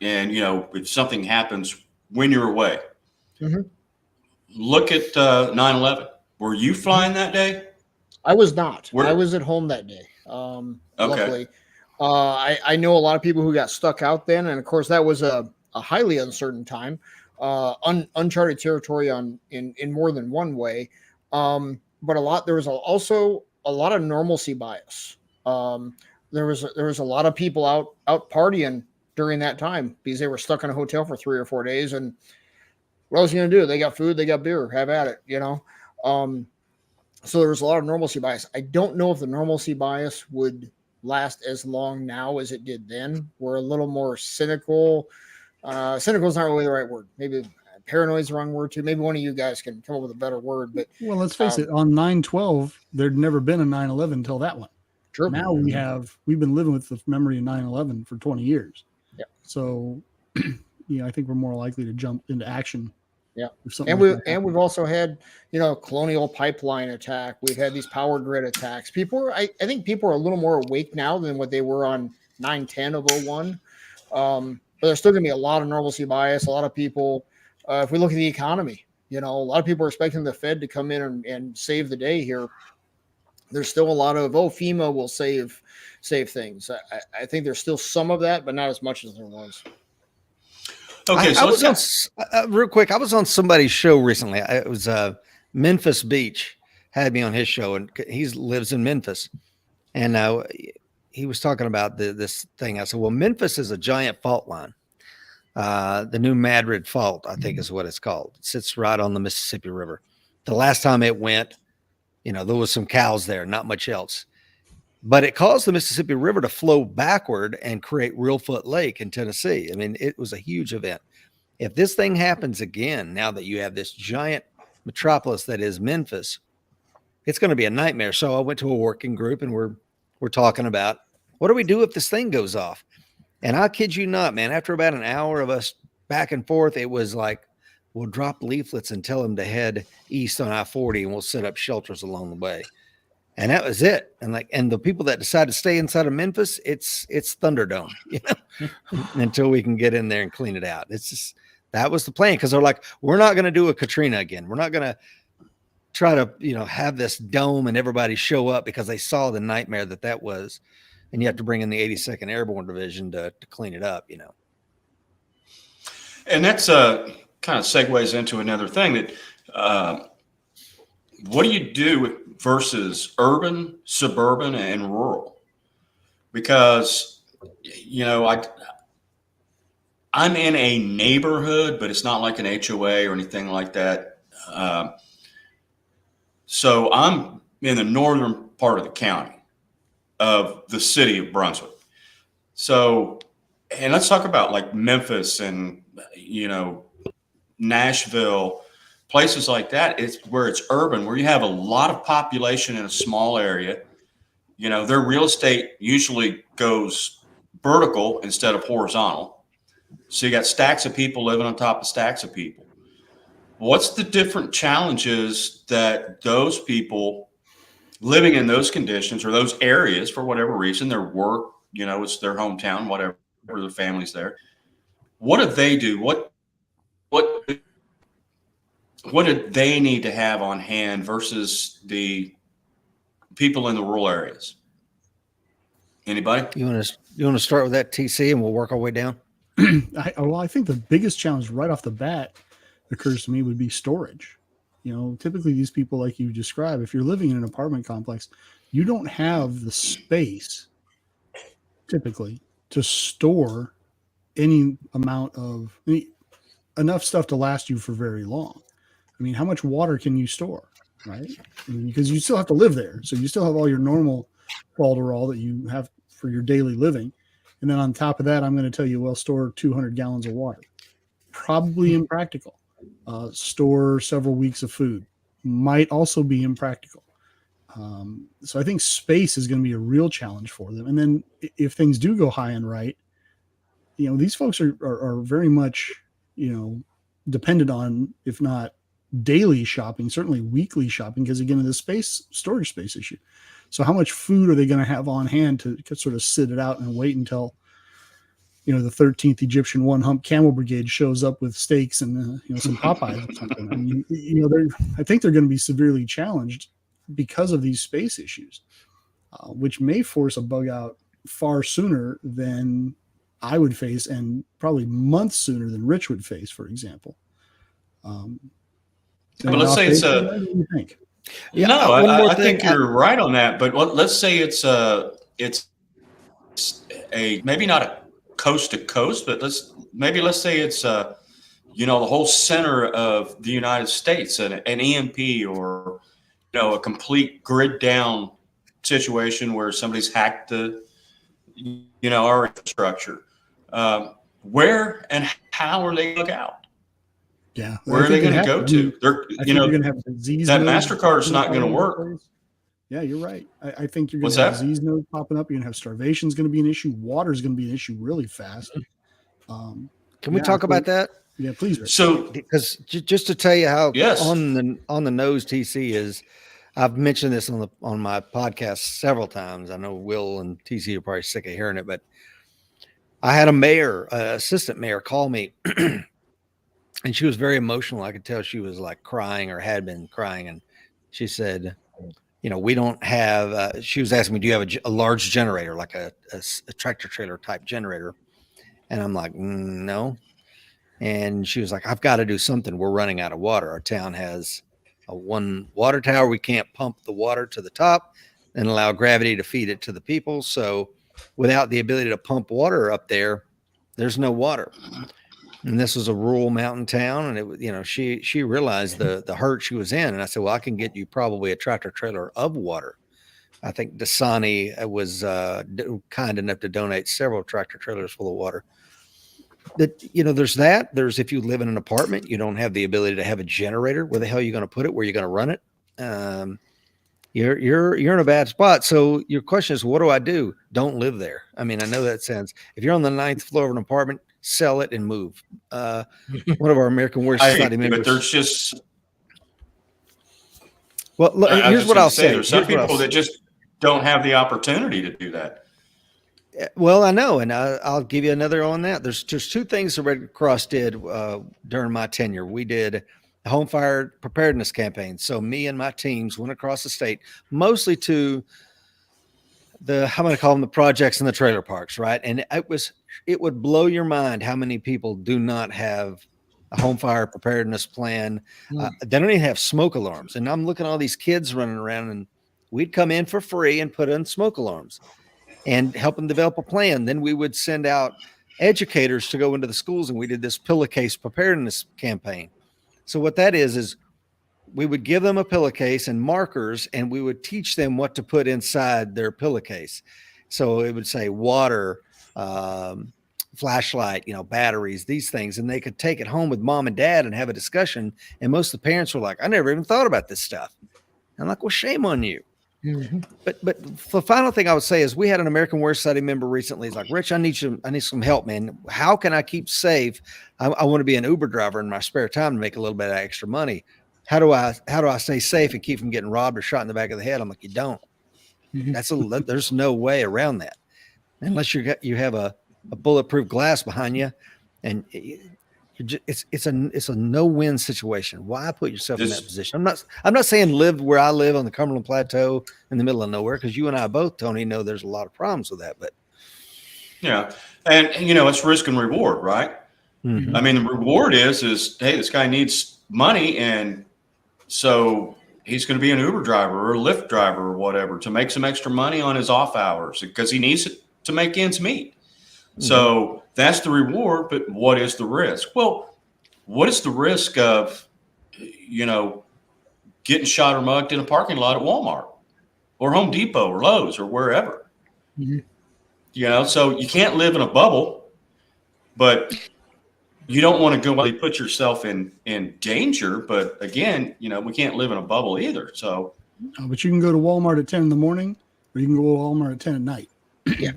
if something happens when you're away, look at 9/11. Were you flying that day? I was not. I was at home that day. Luckily, I know a lot of people who got stuck out then, and of course that was a highly uncertain time, uncharted territory in more than one way. But there was also a lot of normalcy bias. There was a lot of people out partying during that time because they were stuck in a hotel for 3 or 4 days, and what was he going to do? They got food, they got beer, have at it, So there was a lot of normalcy bias. I don't know if the normalcy bias would last as long now as it did then. We're a little more cynical. Cynical is not really the right word. Maybe paranoid is the wrong word too. Maybe one of you guys can come up with a better word. But let's face it. On 9/12, there'd never been a 9/11 until that one. True. Now we've been living with the memory of 9/11 for 20 years. Yeah. So, I think we're more likely to jump into action. Yeah. We've also had, colonial pipeline attack. We've had these power grid attacks. I think people are a little more awake now than what they were on 9/10 of 01. But there's still going to be a lot of normalcy bias. A lot of people, if we look at the economy, a lot of people are expecting the Fed to come in and save the day here. There's still a lot of, FEMA will save things. I think there's still some of that, but not as much as there was. Okay, so I was on real quick. I was on somebody's show recently. It was Memphis Beach had me on his show, and he lives in Memphis. And he was talking about this thing. I said, well, Memphis is a giant fault line. The New Madrid Fault, I think is what it's called. It sits right on the Mississippi River. The last time it went, there was some cows there, not much else. But it caused the Mississippi River to flow backward and create Reelfoot Lake in Tennessee. I mean, it was a huge event. If this thing happens again, now that you have this giant metropolis that is Memphis, it's going to be a nightmare. So I went to a working group, and we're talking about, what do we do if this thing goes off? And I kid you not, man, after about an hour of us back and forth, it was like, we'll drop leaflets and tell them to head east on I-40, and we'll set up shelters along the way. And that was it. And the people that decide to stay inside of Memphis, it's Thunderdome, until we can get in there and clean it out. That was the plan. Cause they're like, we're not going to do a Katrina again. We're not going to try to, have this dome and everybody show up, because they saw the nightmare that was. and you have to bring in the 82nd Airborne Division to clean it up, And that's kind of segues into another thing that what do you do versus urban, suburban, and rural? Because, I'm in a neighborhood, but it's not like an HOA or anything like that. So I'm in the northern part of the county of the city of Brunswick. So, and let's talk about like Memphis and, Nashville, places like that. It's where it's urban, where you have a lot of population in a small area. Their real estate usually goes vertical instead of horizontal. So you got stacks of people living on top of stacks of people. What's the different challenges that those people living in those conditions or those areas, for whatever reason, their work, it's their hometown, whatever, their family's there. What do they do? What do they need to have on hand versus the people in the rural areas? Anybody? You want to start with that, TC, and we'll work our way down? I think the biggest challenge right off the bat occurs to me would be storage. Typically these people, like you describe, if you're living in an apartment complex, you don't have the space typically to store any amount of enough stuff to last you for very long. I mean, how much water can you store, right? Because you still have to live there. So you still have all your normal falderall that you have for your daily living. And then on top of that, I'm going to tell you, well, store 200 gallons of water. Probably impractical. Store several weeks of food. Might also be impractical. So I think space is going to be a real challenge for them. And then if things do go high and right, these folks are very much, dependent on, if not daily shopping, certainly weekly shopping, because again, of the storage space issue. So how much food are they going to have on hand to sort of sit it out and wait until, the 13th Egyptian one hump camel brigade shows up with steaks and, some Popeyes or something. I mean, I think they're going to be severely challenged because of these space issues, which may force a bug out far sooner than I would face, and probably months sooner than Rich would face, for example. But let's say it's what do you think? Yeah, no, I think you're right on that. But let's say it's a maybe not a coast to coast, but let's say it's the whole center of the United States, an EMP or a complete grid down situation where somebody's hacked the our infrastructure. Where and how are they going to look out? Yeah. Where are they going to go to? They're, you're going to have disease that nodes MasterCard is not going to work. Yeah, you're right. I think you're going to have disease nodes popping up. You're going to have starvation is going to be an issue. Water is going to be an issue really fast. Can we talk about that? Yeah, please. Rick. So, because just to tell you how yes. on the nose TC is, I've mentioned this on my podcast several times. I know Will and TC are probably sick of hearing it, but I had a assistant mayor call me and she was very emotional. I could tell she was like crying or had been crying. And she said, we don't have, she was asking me, do you have a large generator, like a tractor trailer type generator? And I'm like, no. And she was like, I've got to do something. We're running out of water. Our town has one water tower. We can't pump the water to the top and allow gravity to feed it to the people. So without the ability to pump water up there, there's no water. And this was a rural mountain town. And she realized the hurt she was in. And I said, well, I can get you probably a tractor trailer of water. I think Dasani was kind enough to donate several tractor trailers full of water. That, there's if you live in an apartment, you don't have the ability to have a generator. Where the hell are you going to put it? Where are you going to run it? You're in a bad spot. So your question is, what do I do? Don't live there. I mean, I know that sounds, if you're on the 9th floor of an apartment, sell it and move. One of our American Warrior Society members. But there's just, well, look, here's what I'll say. There's some people that just don't have the opportunity to do that. Well, I know, and I'll give you another on that. There's two things the Red Cross did during my tenure. We did a home fire preparedness campaign. So me and my teams went across the state, mostly to I'm going to call them the projects in the trailer parks, right? And it would blow your mind how many people do not have a home fire preparedness plan. They don't even have smoke alarms. And I'm looking at all these kids running around, and we'd come in for free and put in smoke alarms and help them develop a plan. Then we would send out educators to go into the schools, and we did this pillowcase preparedness campaign. So what that is we would give them a pillowcase and markers, and we would teach them what to put inside their pillowcase. So it would say water, flashlight, batteries, these things, and they could take it home with mom and dad and have a discussion. And most of the parents were like, I never even thought about this stuff. And I'm like, well, shame on you. Mm-hmm. But the final thing I would say is we had an American War Society member recently. He's like, Rich, I need some help, man. How can I keep safe? I want to be an Uber driver in my spare time to make a little bit of extra money. How do I stay safe and keep from getting robbed or shot in the back of the head? I'm like, you don't. Mm-hmm. There's no way around that unless you have a bulletproof glass behind you, and it's a no-win situation. Why put yourself in that position? I'm not saying live where I live on the Cumberland Plateau in the middle of nowhere, because you and I both, Tony, know there's a lot of problems with that. But yeah, and it's risk and reward, right? Mm-hmm. I mean, the reward is hey, this guy needs money, and so he's going to be an Uber driver or a Lyft driver or whatever to make some extra money on his off hours because he needs it to make ends meet. Mm-hmm. So that's the reward. But what is the risk? Well, what is the risk of, getting shot or mugged in a parking lot at Walmart or Home Depot or Lowe's or wherever? Mm-hmm. So you can't live in a bubble, but you don't want to go really put yourself in danger. But again, we can't live in a bubble either. So, but you can go to Walmart at 10 in the morning, or you can go to Walmart at 10 at night. Yeah.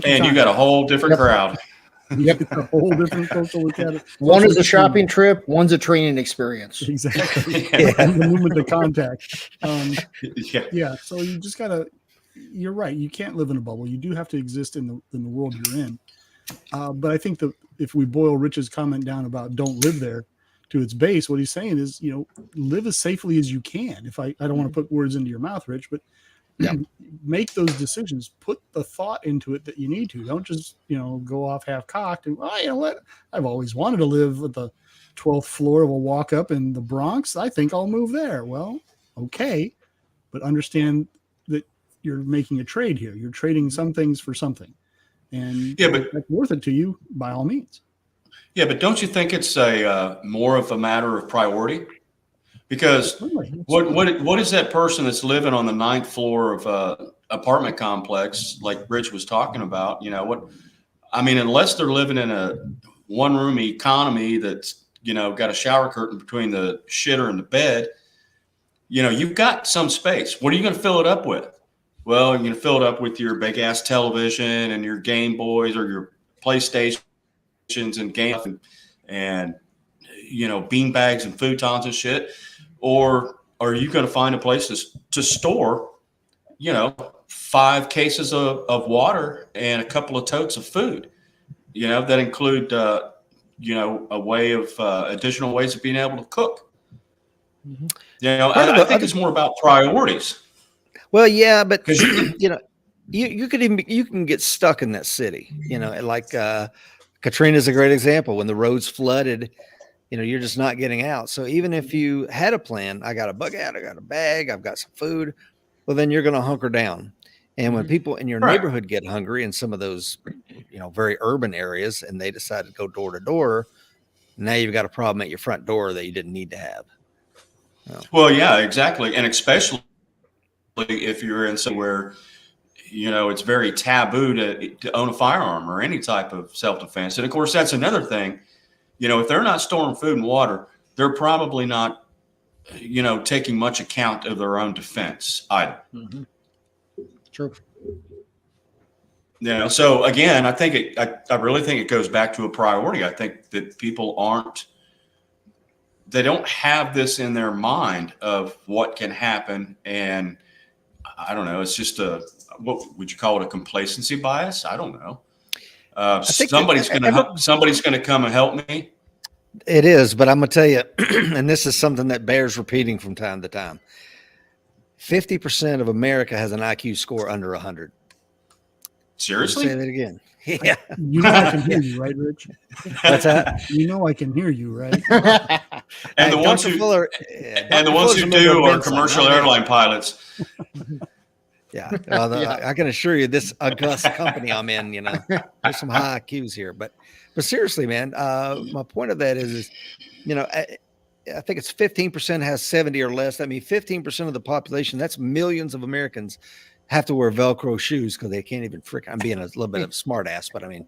And you got a whole different crowd. Yep. A whole different social look. One is a shopping trip. One's a training experience. Exactly. Yeah. The movement to contact. Yeah. So you just gotta. You're right. You can't live in a bubble. You do have to exist in the world you're in. But I think that if we boil Rich's comment down about don't live there to its base, what he's saying is, live as safely as you can. If I don't want to put words into your mouth, Rich, but make those decisions. Put the thought into it that you need to. Don't just, go off half cocked and, you know what? I've always wanted to live at the 12th floor of a walk up in the Bronx. I think I'll move there. Well, okay. But understand that you're making a trade here. You're trading some things for something. And but that's worth it to you by all means. Yeah, but don't you think it's a more of a matter of priority? Because what is that person that's living on the 9th floor of a apartment complex, like Rich was talking about? Unless they're living in a one-room economy that's got a shower curtain between the shitter and the bed, you've got some space. What are you going to fill it up with? Well, you're going to fill it up with your big ass television and your Game Boys or your PlayStations and games and bean bags and futons and shit. Or are you going to find a place to store, 5 cases of water and a couple of totes of food, that include, a way of additional ways of being able to cook. Mm-hmm. I think it's more about priorities. Well, yeah, but you can get stuck in that city. Like Katrina's a great example. When the roads flooded, you're just not getting out. So even if you had a plan, I got a bug out, I got a bag, I've got some food, well, then you're going to hunker down. And when people in your neighborhood get hungry in some of those, very urban areas, and they decide to go door to door, now you've got a problem at your front door that you didn't need to have. Well, yeah, exactly. And especially if you're in somewhere, it's very taboo to own a firearm or any type of self-defense. And of course, that's another thing. If they're not storing food and water, they're probably not, taking much account of their own defense either. Mm-hmm. True. So again, I really think it goes back to a priority. I think that people they don't have this in their mind of what can happen. And I don't know, it's just what would you call it? A complacency bias? I don't know. Somebody's going to come and help me. It is, but I'm going to tell you, and this is something that bears repeating from time to time. 50% of America has an IQ score under 100. Seriously? Say that again. Yeah. You know I can hear you, right, Rich? What's that? You know I can hear you, right? And the ones Dr. who Fuller, and the Dr. ones Fuller's who a member do of are Mensa, commercial not me. airline pilots. Yeah. I can assure you this august company I'm in, there's some high IQs here, but seriously, man, my point of that is, I think it's 15% has 70 or less. I mean, 15% of the population, that's millions of Americans, have to wear Velcro shoes because they can't even I'm being a little bit of a smart ass, but I mean,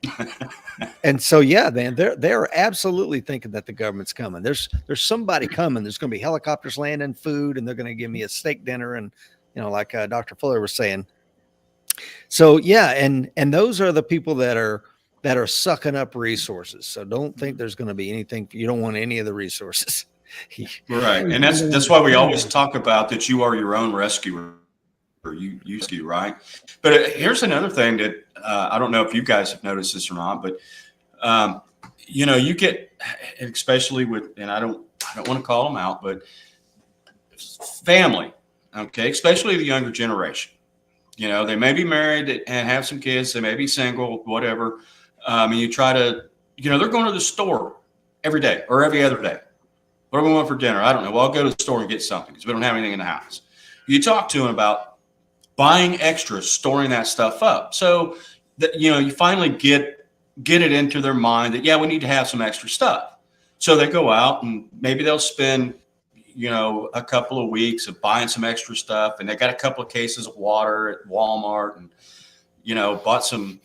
and so, yeah, man, they're absolutely thinking that the government's coming. There's somebody coming. There's going to be helicopters landing, food, and they're going to give me a steak dinner. And, like Dr. Fuller was saying. So, yeah. And those are the people that are sucking up resources. So don't think there's going to be anything. You don't want any of the resources. Right. And that's why we always talk about that you are your own rescuer. Or you used to, right? But here's another thing that I don't know if you guys have noticed this or not, but you get, especially with, and I don't want to call them out, but family, okay, especially the younger generation. They may be married and have some kids, they may be single, whatever. And you try to, they're going to the store every day or every other day. What do we want for dinner? I don't know. Well, I'll go to the store and get something because we don't have anything in the house. You talk to them about buying extras, storing that stuff up. So that, you finally get it into their mind that, yeah, we need to have some extra stuff. So they go out and maybe they'll spend, a couple of weeks of buying some extra stuff. And they got a couple of cases of water at Walmart and, bought some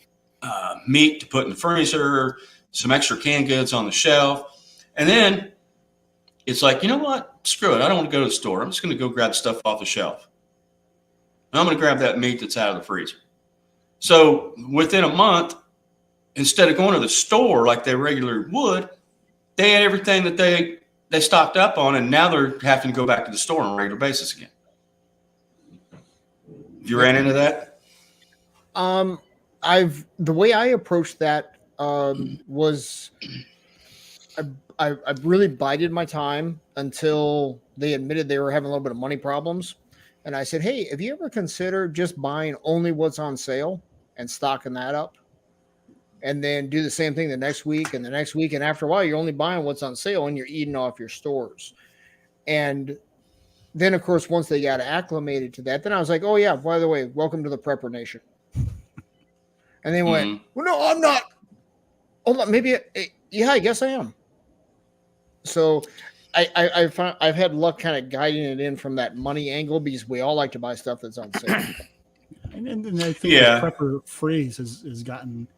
meat to put in the freezer, some extra canned goods on the shelf. And then it's like, you know what? Screw it. I don't want to go to the store. I'm just going to go grab stuff off the shelf. I'm going to grab that meat that's out of the freezer. So within a month, instead of going to the store like they regularly would, they had everything that they stocked up on, and now they're having to go back to the store on a regular basis again. You ran into that? The way I approached that was I really bided my time until they admitted they were having a little bit of money problems. And I said, hey, have you ever considered just buying only what's on sale and stocking that up? And then do the same thing the next week and the next week. And after a while, you're only buying what's on sale and you're eating off your stores. And then, of course, once they got acclimated to that, then I was like, oh, yeah, by the way, welcome to the Prepper Nation. And they went, well, no, I'm not. Hold on, maybe, yeah, I guess I am. So I've had luck kind of guiding it in from that money angle because we all like to buy stuff that's on sale. And I think the prepper phrase has gotten,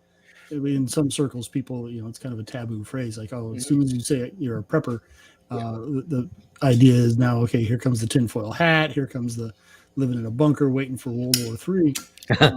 in some circles, people, it's kind of a taboo phrase. Like, oh, as soon as you say you're a prepper, the idea is now, okay, here comes the tinfoil hat. Here comes the living in a bunker waiting for World War III.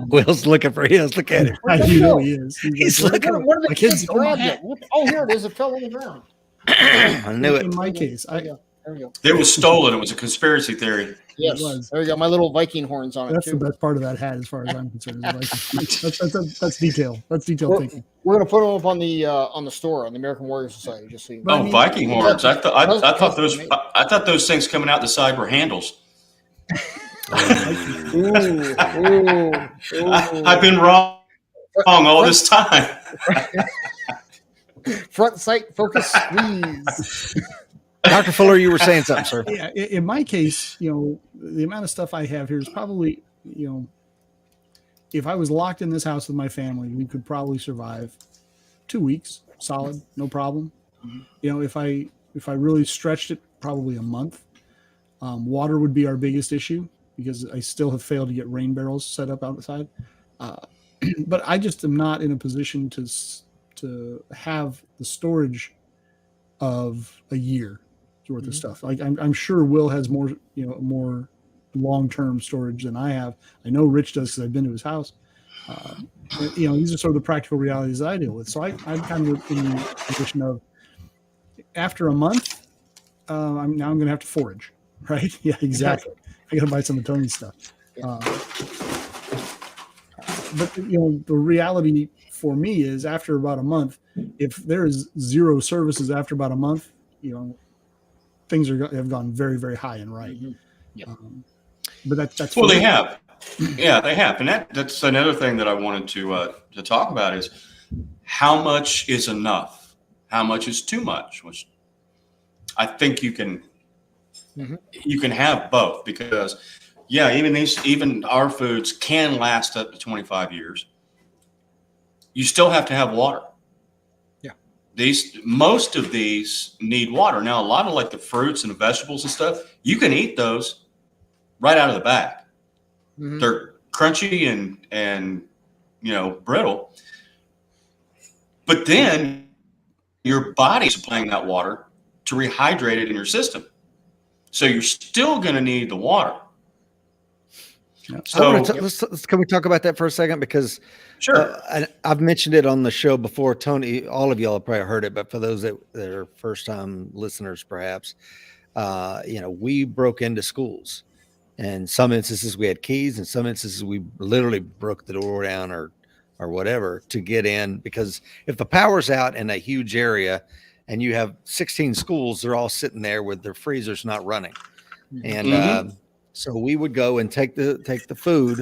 Will's looking for his. Look at him. You know he is. He's looking. What are the kids grabbed it? Oh, here it is. It fell on the ground. I knew it. In my case, there we go. It was stolen. It was a conspiracy theory. Yes, there we go. My little Viking horns on That's it too. The best part of that hat, as far as I'm concerned. That's detail. That's detailed thinking. We're gonna put them up on the store on the American Warrior Society. Just so you know. Oh, Viking horns! I thought those things coming out the side were handles. Ooh. I've been wrong all this time. Front sight focus squeeze. Dr. Fuller, you were saying something, sir. Yeah, in my case, the amount of stuff I have here is probably, if I was locked in this house with my family, we could probably survive 2 weeks solid, no problem. If I really stretched it, probably a month. Water would be our biggest issue because I still have failed to get rain barrels set up outside. But I just am not in a position to have the storage of a year worth of stuff. Like I'm sure Will has more long-term storage than I have. I know Rich does because I've been to his house. These are sort of the practical realities that I deal with. So I'm kind of in the position of after a month, I'm going to have to forage, right? Yeah, exactly. I got to buy some of Tony's stuff. But the reality for me is after about a month, if there is zero services after about a month, things have gone very, very high and right. Mm-hmm. Yeah. But that's well, they have. Yeah, they have, and that's another thing that I wanted to talk about is how much is enough, how much is too much. Which I think Mhm. you can have both because yeah, even our foods can last up to 25 years. You still have to have water. Yeah. Most of these need water. Now, a lot of like the fruits and the vegetables and stuff, you can eat those right out of the bag. Mhm. They're crunchy and brittle, but then your body's supplying that water to rehydrate it in your system. So you're still going to need the water. Yep. I want So to can we talk about that for a second? Because sure. I've mentioned it on the show before. Tony, all of y'all have probably heard it, but for those that are first time listeners, perhaps, we broke into schools. In some instances, we had keys. In some instances, we literally broke the door down or whatever to get in. Because if the power's out in a huge area and you have 16 schools, they're all sitting there with their freezers not running. And Mm-hmm. so we would go and take the food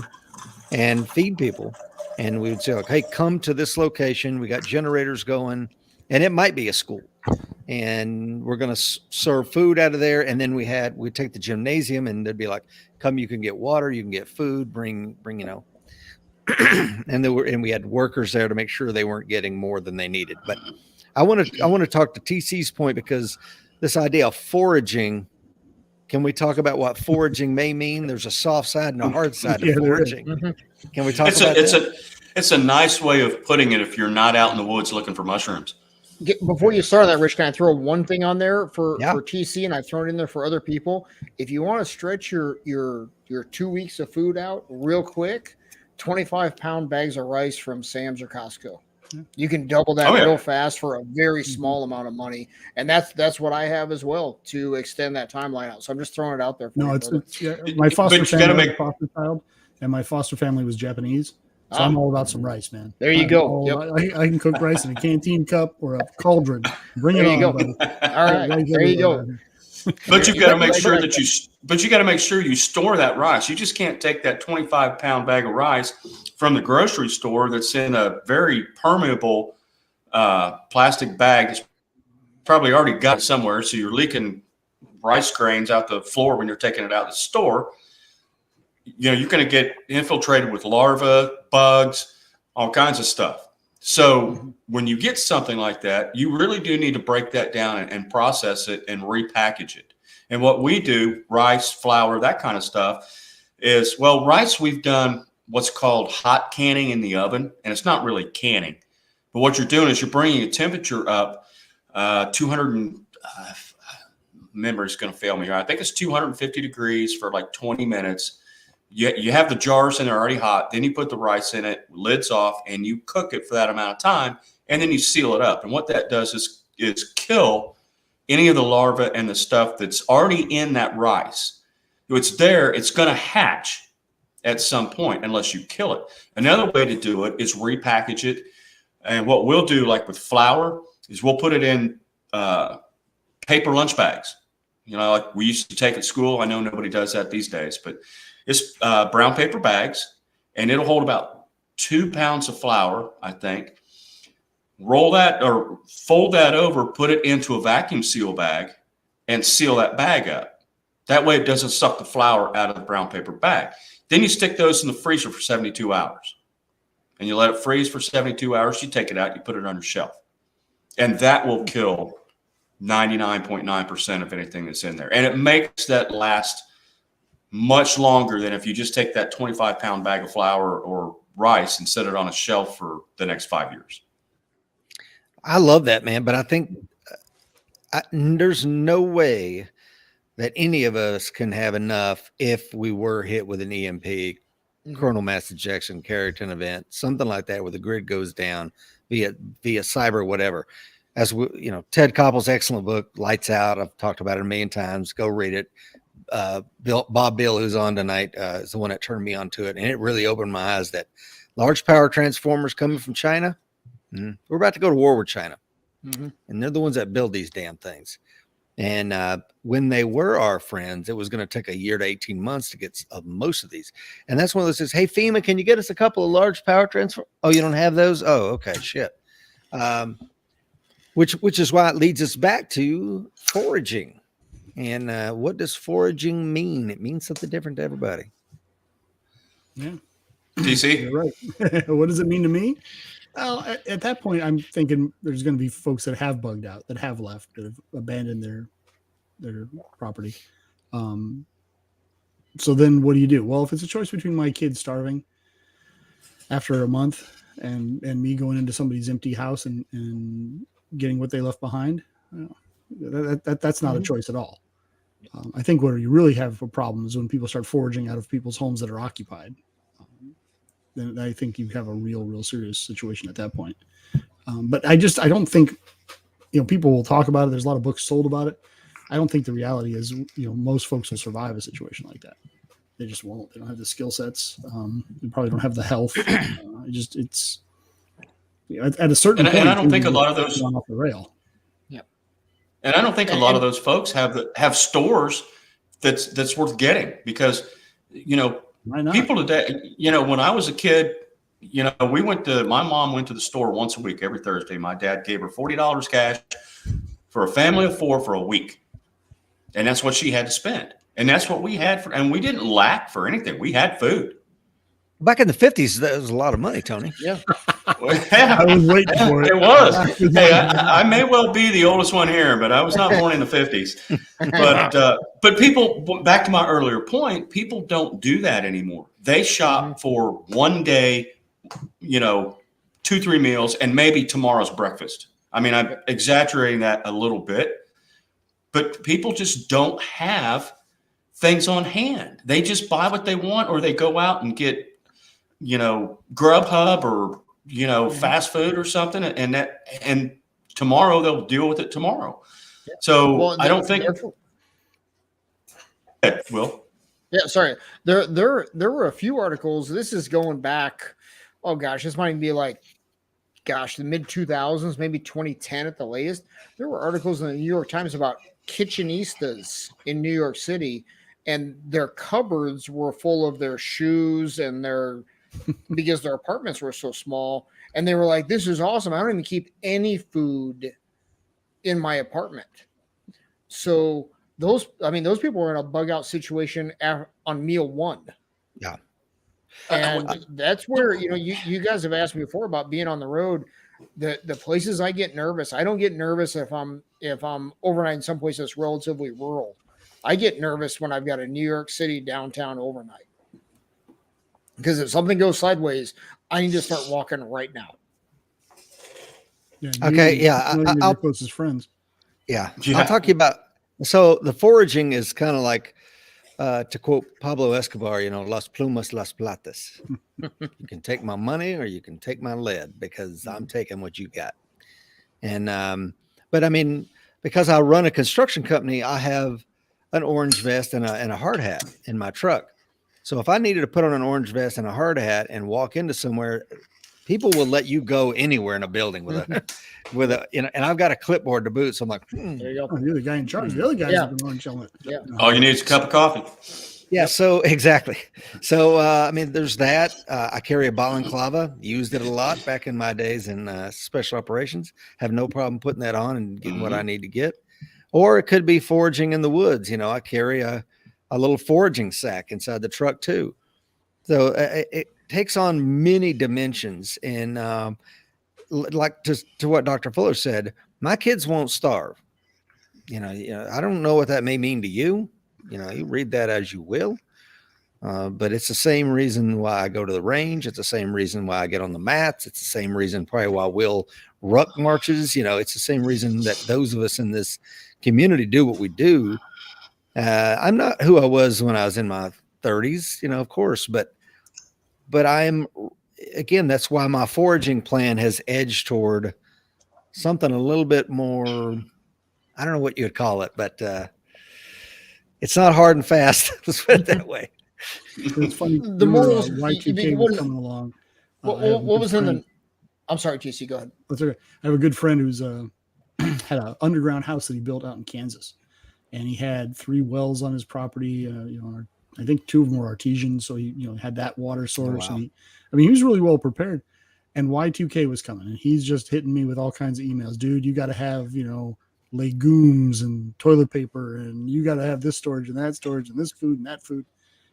and feed people. And we would say, like, hey, come to this location. We got generators going, and it might be a school. And we're going to serve food out of there. And then we'd take the gymnasium, and they'd be like, come, you can get water, you can get food, bring, and we had workers there to make sure they weren't getting more than they needed. But I want to talk to TC's point, because this idea of foraging, can we talk about what foraging may mean? There's a soft side and a hard side to Yeah, there is. foraging. Mhm. Can we talk It's about a it's that? it's a nice way of putting it if you're not out in the woods looking for mushrooms. Before you start on that, Rich, can I throw one thing on there Yeah. for TC, and I've thrown it in there for other people. If you want to stretch your 2 weeks of food out real quick, 25-pound bags of rice from Sam's or Costco. You can double that Oh, yeah. real fast for a very small amount of money, and that's what I have as well to extend that timeline out. So I'm just throwing it out there for No, you, it's brother. yeah, my foster But you got to family, I was make a foster child, and my foster family was Japanese. So I'm all about some rice, man. There you I'm go. all Yep. about- I can cook rice in a canteen cup or a cauldron. Bring There it you on, go. buddy. All right, Rice there you everywhere go. around here. But you've You got to bet- make bet- sure bet- that you got to make sure you store that rice. You just can't take that 25-pound bag of rice from the grocery store that's in a very permeable plastic bag that's probably already got it somewhere. So you're leaking rice grains out the floor when you're taking it out of the store. You're going to get infiltrated with larvae, bugs, all kinds of stuff. So when you get something like that, you really do need to break that down and process it and repackage it. And what we do, rice, flour, that kind of stuff, is, well, rice, we've done what's called hot canning in the oven, and it's not really canning. But what you're doing is you're bringing a temperature up 200 and, memory's going to fail me here. I think it's 250 degrees for like 20 minutes. You have the jars in there already hot. Then you put the rice in it, lids off, and you cook it for that amount of time. And then you seal it up. And what that does is kill any of the larvae and the stuff that's already in that rice. If it's there, it's going to hatch at some point unless you kill it. Another way to do it is repackage it. And what we'll do, like with flour, is we'll put it in paper lunch bags. Like we used to take at school. I know nobody does that these days, but it's brown paper bags, and it'll hold about 2 pounds of flour, I think. Roll that or fold that over, put it into a vacuum seal bag, and seal that bag up. That way it doesn't suck the flour out of the brown paper bag. Then you stick those in the freezer for 72 hours. And you let it freeze for 72 hours. You take it out, you put it on your shelf. And that will kill 99.9% of anything that's in there. And it makes that last much longer than if you just take that 25-pound bag of flour or rice and set it on a shelf for the next 5 years. I love that, man. But I think there's no way that any of us can have enough if we were hit with an EMP, coronal mass ejection, Carrington event, something like that, where the grid goes down via cyber, whatever. As we, Ted Koppel's excellent book, Lights Out. I've talked about it a million times. Go read it. Bob Bill, who's on tonight, is the one that turned me onto it, and it really opened my eyes that large power transformers coming from China. We're about to go to war with China, and they're the ones that build these damn things. And when they were our friends, it was going to take a year to 18 months to get most of these. And that's one of those says, hey, FEMA, can you get us a couple of large power transfer? Oh, you don't have those? Oh, okay, shit. Which is why it leads us back to foraging. And what does foraging mean? It means something different to everybody. Yeah. DC? You're right. What does it mean to me? Well, at that point, I'm thinking there's going to be folks that have bugged out, that have left, that have abandoned their property. So then what do? Well, if it's a choice between my kids starving after a month and me going into somebody's empty house and getting what they left behind, that's not a choice at all. I think where you really have a problem is when people start foraging out of people's homes that are occupied. Then I think you have a real serious situation at that point. But I don't think, people will talk about it. There's a lot of books sold about it. I don't think the reality is, most folks will survive a situation like that. They just won't. They don't have the skill sets. They probably don't have the health. It's at a certain point. And I don't think a lot of those off the rail. And I don't think a lot of those folks have stores that's worth getting, because, people today, when I was a kid, my mom went to the store once a week, every Thursday. My dad gave her $40 cash for a family of 4 for a week. And that's what she had to spend. And that's what we had and we didn't lack for anything. We had food. Back in the 50s, that was a lot of money, Tony. Yeah. I was waiting for it. It was. Hey, I may well be the oldest one here, but I was not born in the 50s. But people, back to my earlier point, people don't do that anymore. They shop for one day, 2-3 meals, and maybe tomorrow's breakfast. I mean, I'm exaggerating that a little bit, but people just don't have things on hand. They just buy what they want, or they go out and get, Grubhub or, fast food or something. And tomorrow they'll deal with it tomorrow. Yeah. So I don't think. Will. Yeah, sorry. There were a few articles. This is going back. Oh gosh, this might be like, the mid 2000s, maybe 2010 at the latest. There were articles in the New York Times about kitchenistas in New York City, and their cupboards were full of their shoes and because their apartments were so small. And they were like, this is awesome. I don't even keep any food in my apartment. So those people were in a bug out situation on meal one. Yeah. And that's where, you guys have asked me before about being on the road. The places I get nervous, I don't get nervous if I'm overnight someplace that's relatively rural. I get nervous when I've got a New York City downtown overnight. Because if something goes sideways, I need to start walking right now. Yeah, okay. Yeah. Our closest friends. Yeah. I'll talk to you about. So the foraging is kind of like, to quote Pablo Escobar, las plumas, las platas. You can take my money or you can take my lead, because I'm taking what you got. And, but I mean, because I run a construction company, I have an orange vest and a hard hat in my truck. So if I needed to put on an orange vest and a hard hat and walk into somewhere, people will let you go anywhere in a building with a, and I've got a clipboard to boot. So I'm like, there you go. Oh, you're the guy in charge. The other guy's have been orange helmet. Yeah. All you need is a cup of coffee. Yeah. So exactly. So, I mean, there's that. I carry a balaclava, used it a lot back in my days in special operations. Have no problem putting that on and getting what I need to get. Or it could be foraging in the woods. I carry a little foraging sack inside the truck too. So it takes on many dimensions. And like to what Dr. Fuller said, my kids won't starve. I don't know what that may mean to you. You read that as you will. But it's the same reason why I go to the range. It's the same reason why I get on the mats. It's the same reason probably why Will ruck marches. It's the same reason that those of us in this community do what we do. I'm not who I was when I was in my 30s, of course, but I'm, again, that's why my foraging plan has edged toward something a little bit more, I don't know what you would call it, but it's not hard and fast. Let's put it that way. It's funny. The morals, Y2K was coming along. What was in the, I'm sorry, TC, go ahead. That's okay. I have a good friend who's had an underground house that he built out in Kansas. and he had 3 wells on his property. I think 2 of them were artesian, so he had that water source. wow. And he was really well prepared. And Y2K was coming, and he's just hitting me with all kinds of emails. Dude, you got to have legumes and toilet paper, and you got to have this storage and that storage and this food and that food.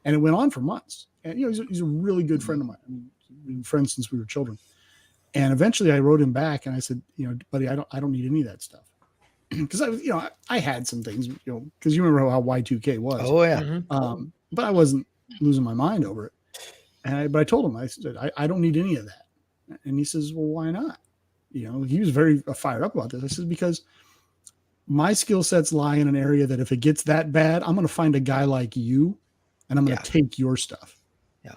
And it went on for months. And he's a really good friend of mine. I mean, we've been friends since we were children. And eventually I wrote him back and I said, buddy, I don't need any of that stuff. Because I had some things, because you remember how Y2K was. Oh yeah. Mm-hmm. But I wasn't losing my mind over it. But I told him, I said, I don't need any of that. And he says, well, why not? He was very fired up about this. I said, because my skill sets lie in an area that if it gets that bad, I'm going to find a guy like you and I'm going to take your stuff. Yeah.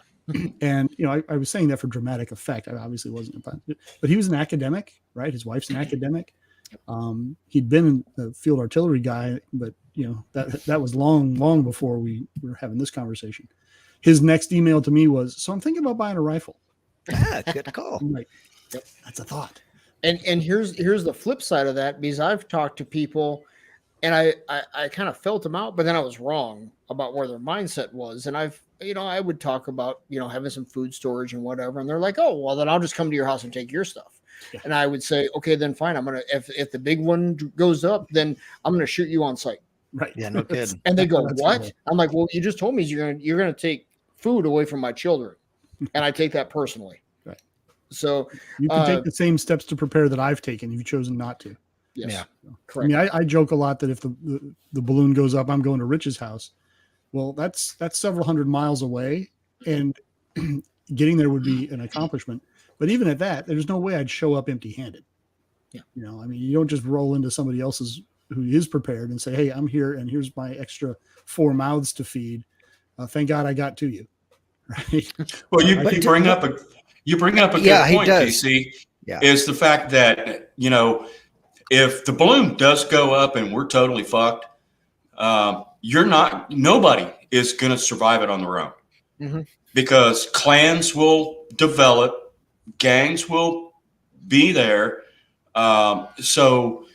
And, I was saying that for dramatic effect. I obviously wasn't, but he was an academic, right? His wife's an academic. He'd been a field artillery guy, but that was long before we were having this conversation. His next email to me was, so I'm thinking about buying a rifle. Good call. I'm like, yep, that's a thought. And here's the flip side of that, because I've talked to people and I kind of felt them out, but then I was wrong about where their mindset was. And I would talk about, having some food storage and whatever. And they're like, oh, well, then I'll just come to your house and take your stuff. Yeah. And I would say, okay, then fine. I'm going to, if the big one goes up, then I'm going to shoot you on site. Right. Yeah, no kidding. And they go, what? Cool. I'm like, well, you just told me you're going to take food away from my children. And I take that personally. Right. So you can take the same steps to prepare that I've taken. You've chosen not to. Yes. Yeah. Correct. I mean, I joke a lot that if the balloon goes up, I'm going to Rich's house. Well, that's several hundred miles away, and getting there would be an accomplishment. But even at that, there's no way I'd show up empty-handed. Yeah. I mean, you don't just roll into somebody else's who is prepared and say, "Hey, I'm here, and here's my extra 4 mouths to feed. Thank God I got to you." Right. Well, you bring up a good point, DC. Yeah. Is the fact that if the balloon does go up and we're totally fucked, nobody is going to survive it on their own. Mm-hmm. Because clans will develop, gangs will be there. So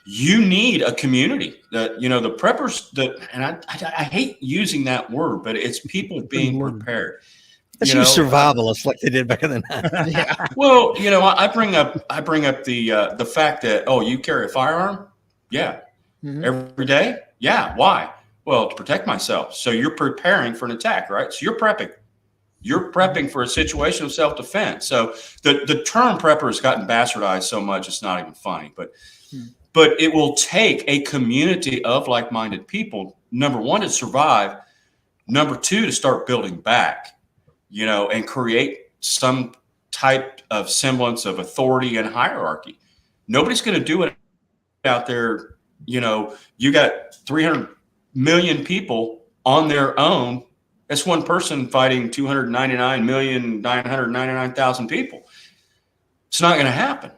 you need a community that, the preppers and I hate using that word, but it's people being prepared. Let's use survivalists like they did back in the 90s. Yeah. Well, I bring up the fact that, you carry a firearm. Yeah. Mm-hmm. Every day. Yeah. Why? Well, to protect myself. So you're preparing for an attack, right? So you're prepping. You're prepping for a situation of self-defense. So the term prepper has gotten bastardized so much it's not even funny. But it will take a community of like-minded people, number one, to survive. Number two, to start building back, and create some type of semblance of authority and hierarchy. Nobody's going to do it out there. You got 300 million people on their own. That's one person fighting 299,999,000 people. It's not going to happen.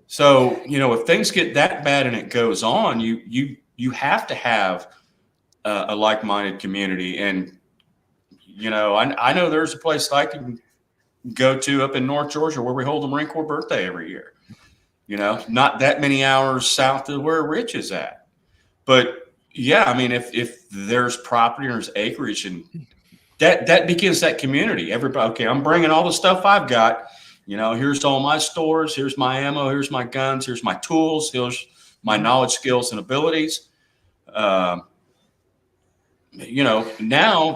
So, if things get that bad and it goes on, you have to have a like-minded community. And, I know there's a place I can go to up in North Georgia where we hold the Marine Corps birthday every year. Not that many hours south of where Rich is at. But yeah, I mean, if there's property or there's acreage, and that begins that community. Everybody, okay, I'm bringing all the stuff I've got. Here's all my stores. Here's my ammo. Here's my guns. Here's my tools. Here's my knowledge, skills, and abilities. Now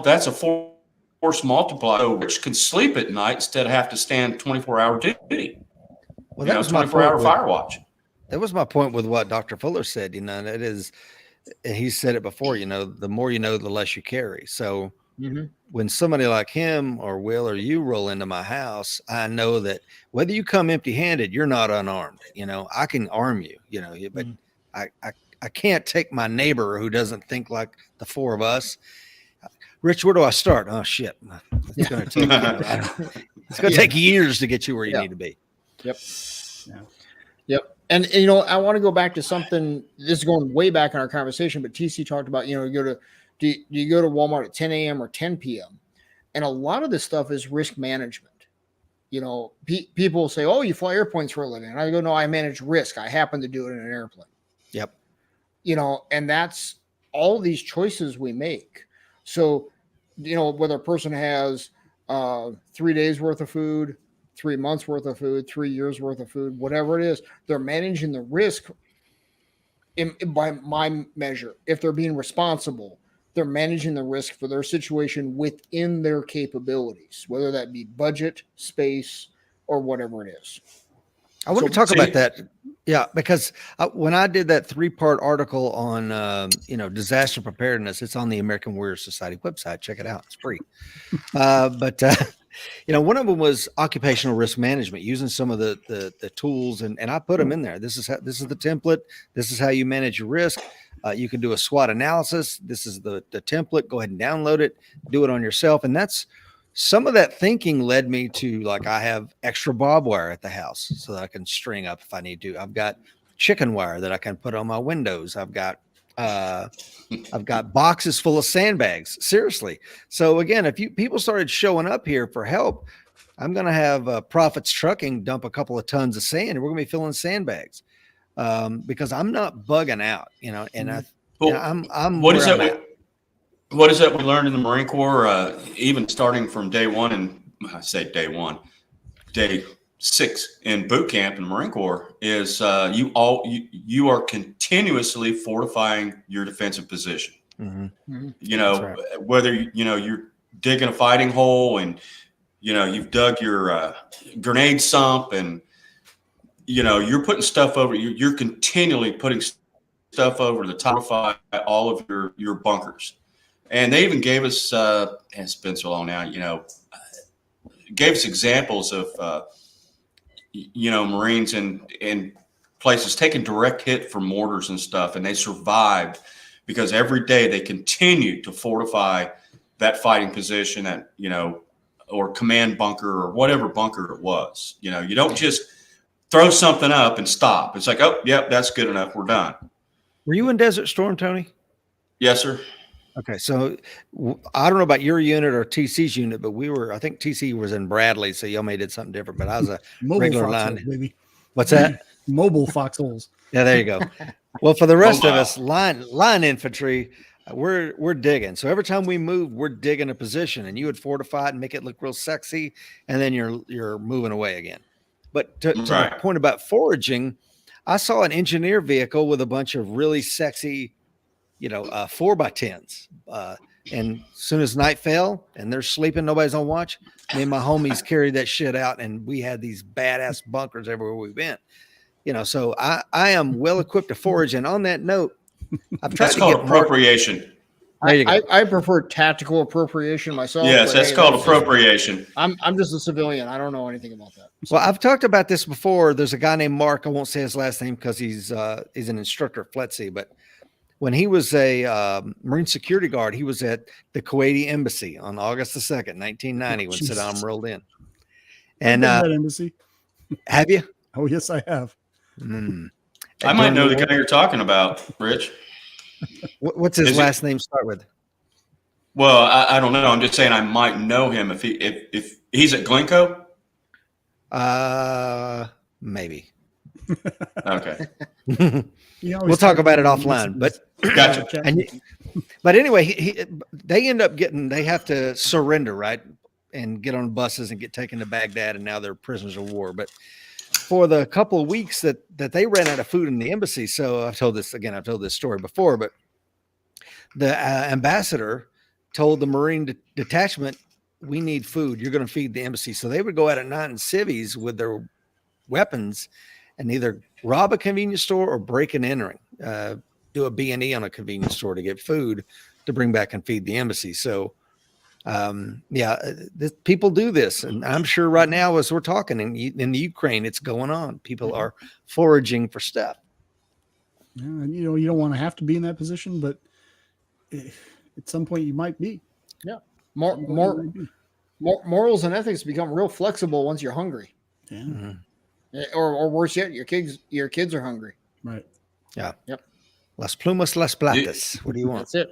that's a force multiplier, so Rich can sleep at night instead of have to stand 24-hour duty. Well, that was 24-hour fire watch. That was my point with what Dr. Fuller said. That is, he said it before. The more you know, the less you carry. So when somebody like him or Will or you roll into my house, I know that whether you come empty-handed, you're not unarmed. I can arm you. But I can't take my neighbor who doesn't think like the four of us. Rich, where do I start? Oh shit! It's going to take years to get you where you need to be. Yep. Yeah. Yep. And I want to go back to something. This is going way back in our conversation, but TC talked about you go to Walmart at 10 a.m. or 10 p.m. And a lot of this stuff is risk management. People say, "Oh, you fly airplanes for a living," and I go, "No, I manage risk. I happen to do it in an airplane." Yep. And that's all these choices we make. So, whether a person has 3 days worth of food, 3 months worth of food, 3 years worth of food, whatever it is, they're managing the risk by my measure. If they're being responsible, they're managing the risk for their situation within their capabilities, whether that be budget, space, or whatever it is. I want to talk about that. Yeah, because when I did that 3-part article on, disaster preparedness, it's on the American Warrior Society website. Check it out. It's free. But one of them was occupational risk management, using some of the tools, and I put them in there. This is the template. This is how you manage your risk. You can do a SWOT analysis. This is the template. Go ahead and download it. Do it on yourself. And that's some of that thinking led me to, like, I have extra barbed wire at the house so that I can string up if I need to. I've got chicken wire that I can put on my windows. I've got boxes full of sandbags. Seriously. So again, if people started showing up here for help, I'm going to have Profits Trucking dump a couple of tons of sand, and we're going to be filling sandbags because I'm not bugging out, and I'm what is that? What is that we learned in the Marine Corps, even starting from day one, and I say day 1, day 6 in boot camp in the Marine Corps is you are continuously fortifying your defensive position. Mm-hmm. Right. Whether you're digging a fighting hole and you've dug your grenade sump, and you're putting stuff over. You're continually putting stuff over to fortify all of your bunkers. And they even gave us, it's been so long now, gave us examples of, Marines in places taking direct hit from mortars and stuff, and they survived because every day they continued to fortify that fighting position at, or command bunker or whatever bunker it was. You don't just throw something up and stop. It's like, oh, yep, that's good enough. We're done. Were you in Desert Storm, Tony? Yes, sir. Okay, so I don't know about your unit or TC's unit, but I think TC was in Bradley, so y'all may did something different, but I was a regular line. Baby. What's that? Mobile foxholes. Yeah, there you go. Well, for the rest of us, line infantry, we're digging. So every time we move, we're digging a position, and you would fortify it and make it look real sexy, and then you're moving away again. But to the point about foraging, I saw an engineer vehicle with a bunch of really sexy 4x10s. And as soon as night fell and they're sleeping, nobody's on watch, me and my homies carried that shit out, and we had these badass bunkers everywhere we went. So I am well equipped to forage. And on that note, I've tried to get appropriation. There you go. I prefer tactical appropriation myself. Yes, that's called appropriation. I'm just a civilian. I don't know anything about that. So. Well, I've talked about this before. There's a guy named Mark. I won't say his last name because he's an instructor at FLETC, but when he was a Marine security guard, he was at the Kuwaiti embassy on August the 2nd, 1990, when Saddam rolled in. And that embassy. Have you? Oh, yes, I have. I might know the guy you're talking about, Rich. What's his last name start with? Well, I don't know. I'm just saying I might know him if he's at Glencoe. Maybe. Okay. We'll talk about it offline, but gotcha. But anyway, they end up they have to surrender, right? And get on buses and get taken to Baghdad, and now they're prisoners of war. But for the couple of weeks that they ran out of food in the embassy, so I've told this story before, but the ambassador told the Marine detachment, we need food. You're going to feed the embassy. So they would go out at night in civvies with their weapons and either rob a convenience store or break and entering, do a B&E on a convenience store to get food to bring back and feed the embassy. So, people do this. And I'm sure right now, as we're talking in the Ukraine, it's going on. People are foraging for stuff. Yeah, and you don't want to have to be in that position, but at some point you might be. Yeah. Morals and ethics become real flexible once you're hungry. Yeah. Mm-hmm. Or worse yet, your kids are hungry. Right. Yeah. Yep. Las plumas, las platas. What do you want? That's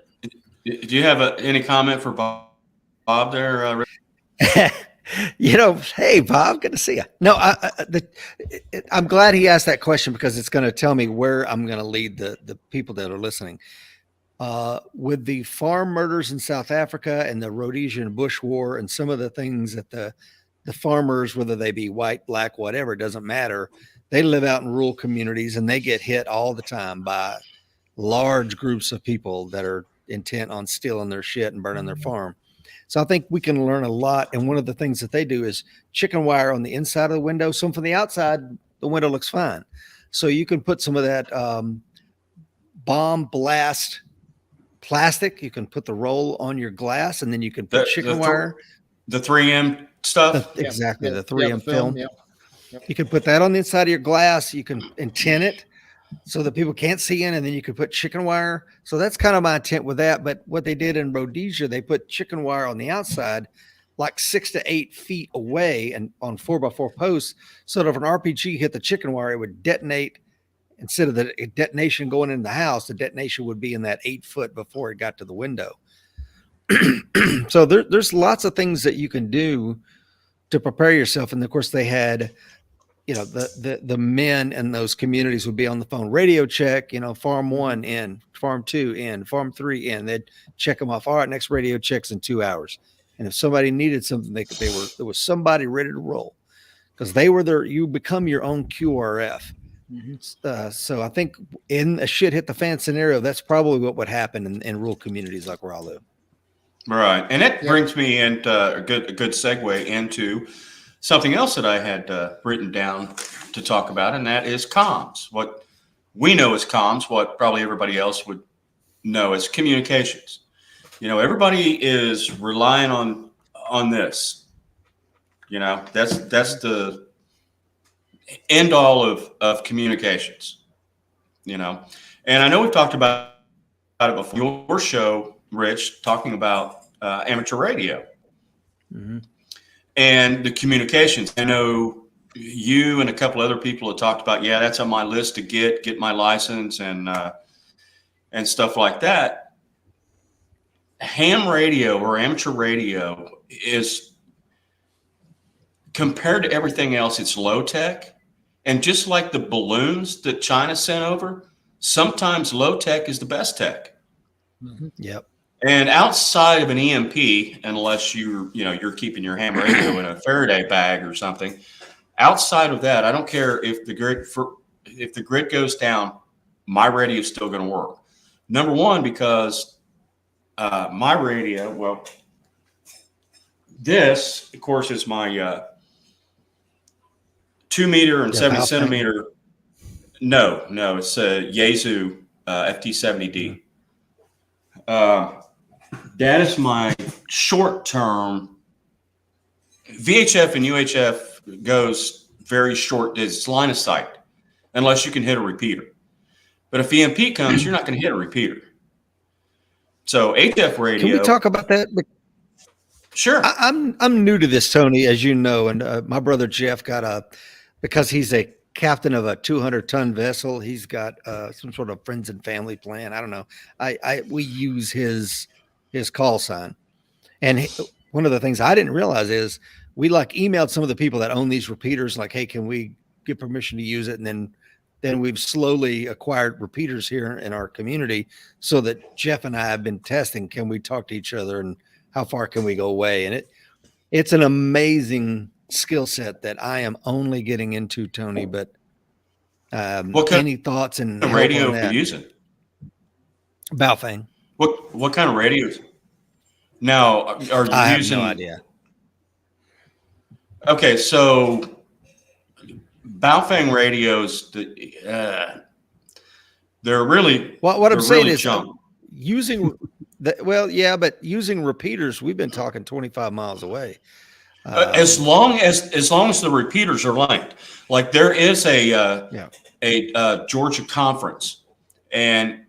it. Do you have any comment for Bob there? Hey, Bob, good to see you. No, I'm glad he asked that question because it's going to tell me where I'm going to lead the people that are listening. with the farm murders in South Africa and the Rhodesian Bush War and some of the things that the farmers, whether they be white, black, whatever, it doesn't matter. They live out in rural communities and they get hit all the time by large groups of people that are intent on stealing their shit and burning their farm. So I think we can learn a lot. And one of the things that they do is chicken wire on the inside of the window. So from the outside, the window looks fine. So you can put some of that bomb blast plastic. You can put the roll on your glass, and then you can put chicken wire. The 3M stuff. Exactly. Yeah. The 3M film. Yeah. You can put that on the inside of your glass. You can intent it so that people can't see in, and then you can put chicken wire. So that's kind of my intent with that. But what they did in Rhodesia, they put chicken wire on the outside, like 6 to 8 feet away, and on 4x4 posts, so that if an RPG hit the chicken wire, it would detonate. Instead of the detonation going in the house, the detonation would be in that 8 foot before it got to the window. So there's lots of things that you can do to prepare yourself. And of course, they had, the men in those communities would be on the phone, radio check, farm 1 in, farm 2 in, farm 3 in. They'd check them off. All right, next radio check's in 2 hours. And if somebody needed something, there was somebody ready to roll, because you become your own QRF. Mm-hmm. So I think in a shit hit the fan scenario, that's probably what would happen in rural communities like where I live. Right. And that brings me into a good segue into something else that I had written down to talk about, and that is comms. What we know as comms, what probably everybody else would know as communications. Everybody is relying on this. That's the end all of communications. And I know we've talked about it before. Your show, Rich, talking about amateur radio. Mm-hmm. And the communications. I know you and a couple other people have talked about, that's on my list to get my license and stuff like that. Ham radio or amateur radio is, compared to everything else, it's low tech. And just like the balloons that China sent over, sometimes low tech is the best tech. Mm-hmm. Yep. And outside of an EMP, unless you're keeping your ham radio in a Faraday bag or something, outside of that, I don't care if the grid goes down, my radio is still going to work. Number one, because my radio, this, of course, is my 2 meter and 70 centimeter. No, it's a Yaesu FT70D. That is my short term. VHF and UHF goes very short. It's line of sight, unless you can hit a repeater. But if EMP comes, you're not going to hit a repeater. So HF radio. Can we talk about that? Sure. I'm new to this, Tony, as you know, and my brother Jeff because he's a captain of a 200-ton vessel. He's got some sort of friends and family plan. I don't know. We use his call sign, and one of the things I didn't realize is we emailed some of the people that own these repeaters, like, hey, can we get permission to use it? And then we've slowly acquired repeaters here in our community, so that Jeff and I have been testing. Can we talk to each other, and how far can we go away? And it's an amazing skill set that I am only getting into, Tony. But any thoughts and radio are you using? Baofeng. What kind of radios? Now, are you using? I have no idea. Okay, so Baofeng radios, they're really what I'm saying really is using but using repeaters, we've been talking 25 miles away. As long as the repeaters are linked, like there is a Georgia conference, and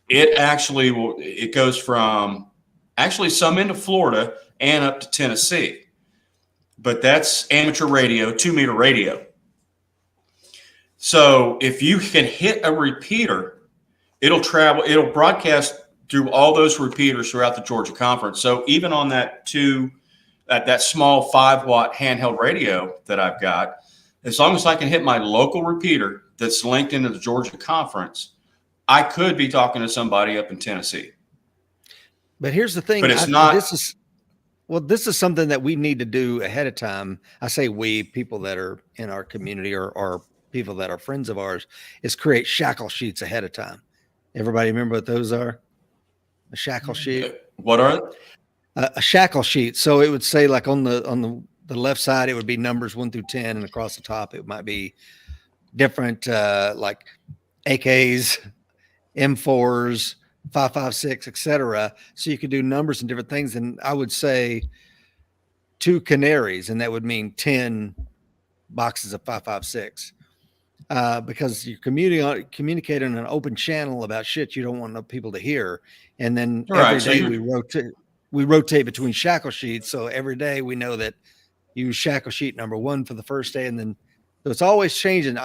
it goes from some into Florida and up to Tennessee, but that's amateur radio, 2 meter radio. So if you can hit a repeater, it'll broadcast through all those repeaters throughout the Georgia conference. So even on that small 5-watt handheld radio that I've got, as long as I can hit my local repeater that's linked into the Georgia conference, I could be talking to somebody up in Tennessee. But here's the thing. But it's not. This is something that we need to do ahead of time. I say we, people that are in our community or people that are friends of ours, is create shackle sheets ahead of time. Everybody remember what those are? A shackle sheet. What are they? A shackle sheet. So it would say, like, on the left side, it would be numbers 1 through 10, and across the top it might be different, like AKs, M4s, 5.56, etc. So you could do numbers and different things. And I would say 2 canaries, and that would mean 10 boxes of 5.56. Because you're communicating on an open channel about shit you don't want people to hear. And then every day we rotate between shackle sheets. So every day we know that use shackle sheet number 1 for the first day. And then so it's always changing.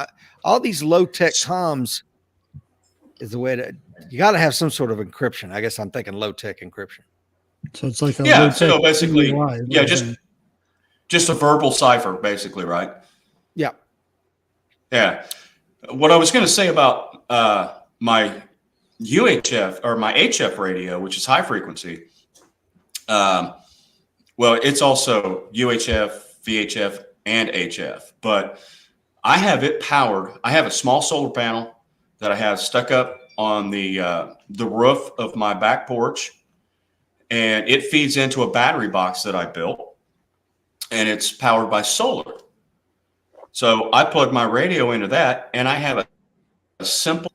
All these low-tech comms is the way to, you got to have some sort of encryption. I guess I'm thinking low-tech encryption. So it's like so basically, just a verbal cipher, basically, right? Yeah. Yeah. What I was going to say about my UHF or my HF radio, which is high frequency, well, it's also UHF, VHF, and HF, but I have it powered. I have a small solar panel that I have stuck up on the roof of my back porch, and it feeds into a battery box that I built, and it's powered by solar. So I plug my radio into that, and I have a simple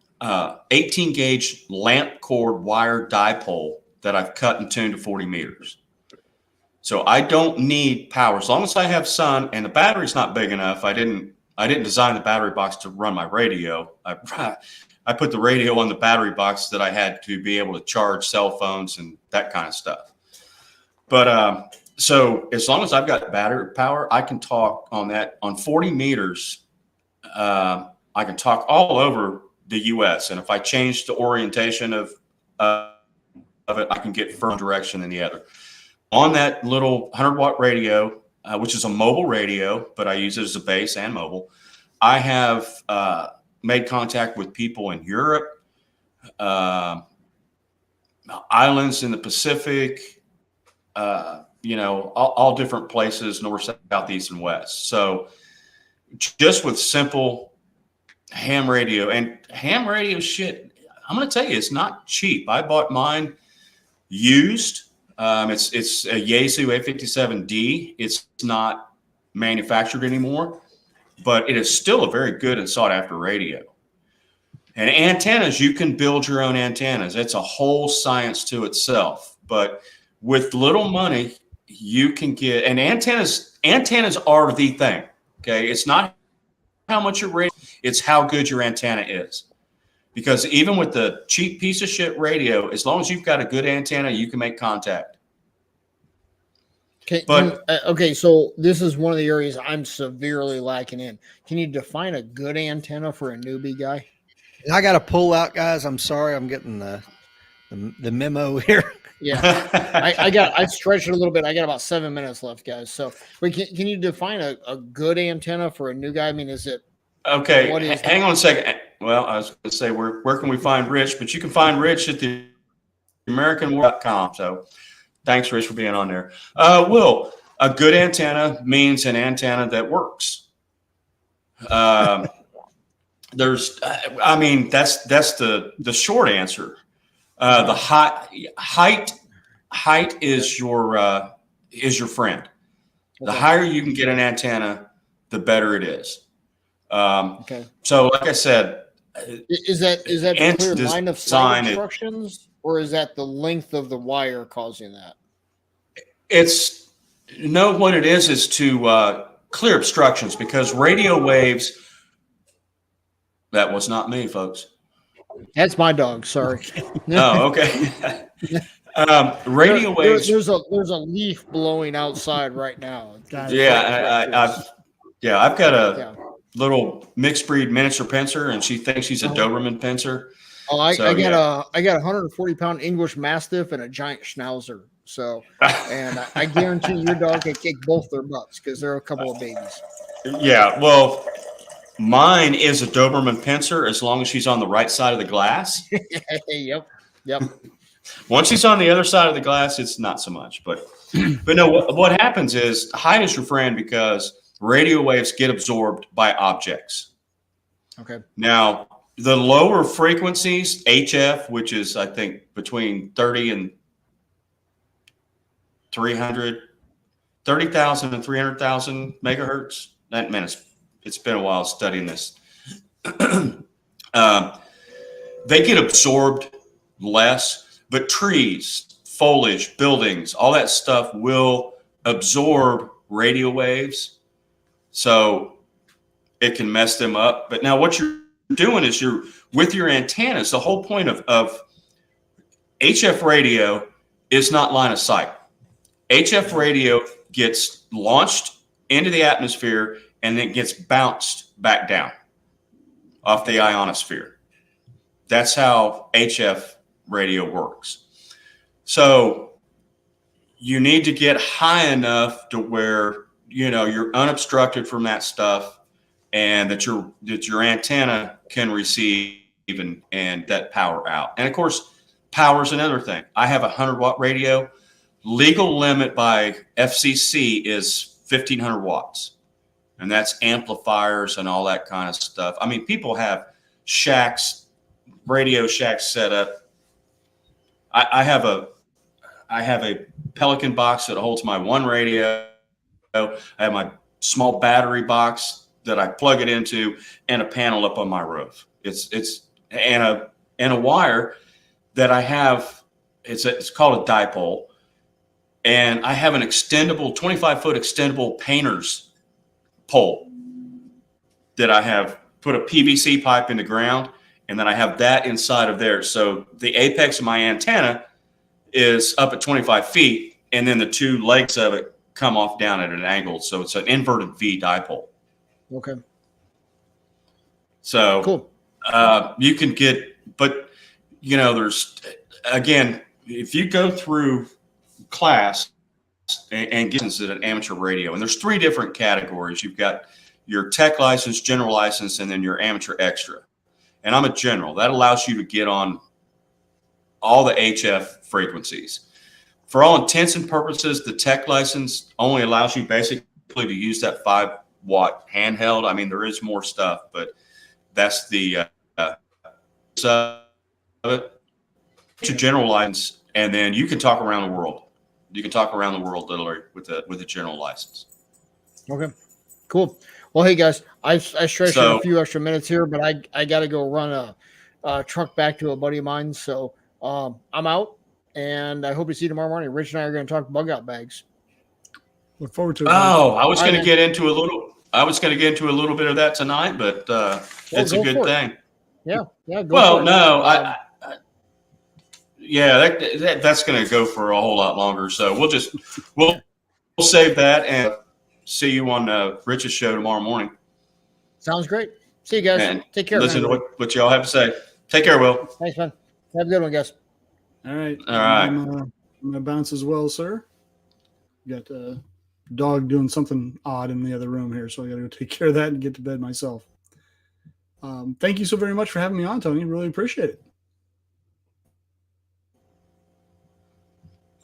18 gauge lamp cord wire dipole that I've cut and tuned to 40 meters. So I don't need power as long as I have sun, and the battery's not big enough. I didn't design the battery box to run my radio. I put the radio on the battery box that I had to be able to charge cell phones and that kind of stuff. But so as long as I've got battery power, I can talk on that on 40 meters. I can talk all over the U.S. And if I change the orientation of it, I can get further direction than the other. On that little 100-watt radio, which is a mobile radio, but I use it as a base and mobile, I have made contact with people in Europe, islands in the Pacific, all different places, north, south, east, and west. So just with simple ham radio, and ham radio shit, I'm going to tell you, it's not cheap. I bought mine used. It's a Yaesu A57D. It's not manufactured anymore, but it is still a very good and sought after radio. And antennas, you can build your own antennas. It's a whole science to itself. But with little money, you can get, and antennas are the thing. Okay. It's not how much your radio, it's how good your antenna is. Because even with the cheap piece of shit radio, as long as you've got a good antenna, you can make contact. Okay, so this is one of the areas I'm severely lacking in. Can you define a good antenna for a newbie guy? I got to pull out, guys. I'm sorry. I'm getting the memo here. Yeah, I stretched it a little bit. I got about 7 minutes left, guys. So, wait, can you define a good antenna for a new guy? I mean, is it okay? Hang on a second. Well, I was going to say where can we find Rich? But you can find Rich at the AmericanWar.com. So, thanks, Rich, for being on there. Will, a good antenna means an antenna that works. That's the short answer. The height is your friend. The higher you can get an antenna, the better it is. Okay. So, like I said, is that the clear line of sight instructions, or is that the length of the wire causing that? What it is to clear obstructions, because radio waves. That was not me, folks. That's my dog. Sorry. Oh, okay. Radio waves. There's a leaf blowing outside right now. Yeah, I've got a little mixed breed miniature pincer, and she thinks she's a Doberman pincer. Oh, I got a 140-pound English Mastiff and a giant Schnauzer. So, and I guarantee your dog can kick both their butts because they're a couple of babies. Yeah, well, Mine is a Doberman pincer as long as she's on the right side of the glass. Yep. Yep. Once she's on the other side of the glass, it's not so much. But no, what happens is height is your friend because radio waves get absorbed by objects. Okay. Now, the lower frequencies, HF, which is, I think, between 30 and 300, 30,000 and 300,000 megahertz. That, man, it's been a while studying this. They get absorbed less, but trees, foliage, buildings, all that stuff will absorb radio waves. So it can mess them up. But now what you're doing is you're with your antennas. The whole point of HF radio is not line of sight. HF radio gets launched into the atmosphere and then gets bounced back down off the ionosphere. That's how HF radio works. So you need to get high enough to where, you're unobstructed from that stuff and that your antenna can receive and that power out. And of course, power is another thing. I have a 100-watt radio. Legal limit by FCC is 1,500 watts. And that's amplifiers and all that kind of stuff. I mean, people have radio shacks set up. I have a Pelican box that holds my one radio. I have my small battery box that I plug it into, and a panel up on my roof. It's a wire that I have. It's called a dipole, and I have an extendable 25-foot extendable painter's pole that I have put a PVC pipe in the ground, and then I have that inside of there. So the apex of my antenna is up at 25 feet, and then the two legs of it come off down at an angle. So it's an inverted V dipole. Okay. So cool. You can get, but there's, again, if you go through class and get licensed at an amateur radio, and there's 3 different categories. You've got your tech license, general license, and then your amateur extra. And I'm a general. That allows you to get on all the HF frequencies. For all intents and purposes, the tech license only allows you basically to use that 5-watt handheld. I mean, there is more stuff, but that's the your general license, and then you can talk around the world. You can talk around the world literally with a general license. Okay, cool. Well, hey guys, I stretched a few extra minutes here, but I got to go run a truck back to a buddy of mine. So I'm out, and I hope to see you tomorrow morning. Rich and I are going to talk bug out bags. Look forward to it. Oh, I was going to get into a little bit of that tonight, but it's a good thing. Yeah. Well, no, that's going to go for a whole lot longer. So we'll save that and see you on Rich's show tomorrow morning. Sounds great. See you guys. And take care. Listen to what y'all have to say. Take care, Will. Thanks, man. Have a good one, guys. All right. I'm going to bounce as well, sir. Got a dog doing something odd in the other room here, so I got to go take care of that and get to bed myself. Thank you so very much for having me on, Tony. Really appreciate it.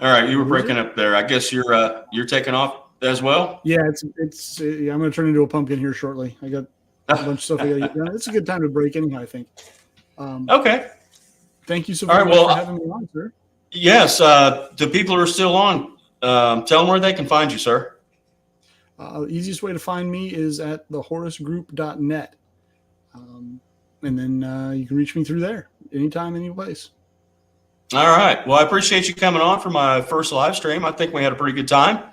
All right, you were breaking up there. I guess you're taking off as well. Yeah, it's. I'm going to turn into a pumpkin here shortly. I got a bunch of stuff I got to get done. It's a good time to break anyhow, I think. Okay. Thank you so very much for having me on, sir. Yes, the people who are still on, tell them where they can find you, sir. Easiest way to find me is at thehoracegroup.net. And then you can reach me through there anytime, any place. All right. Well, I appreciate you coming on for my first live stream. I think we had a pretty good time.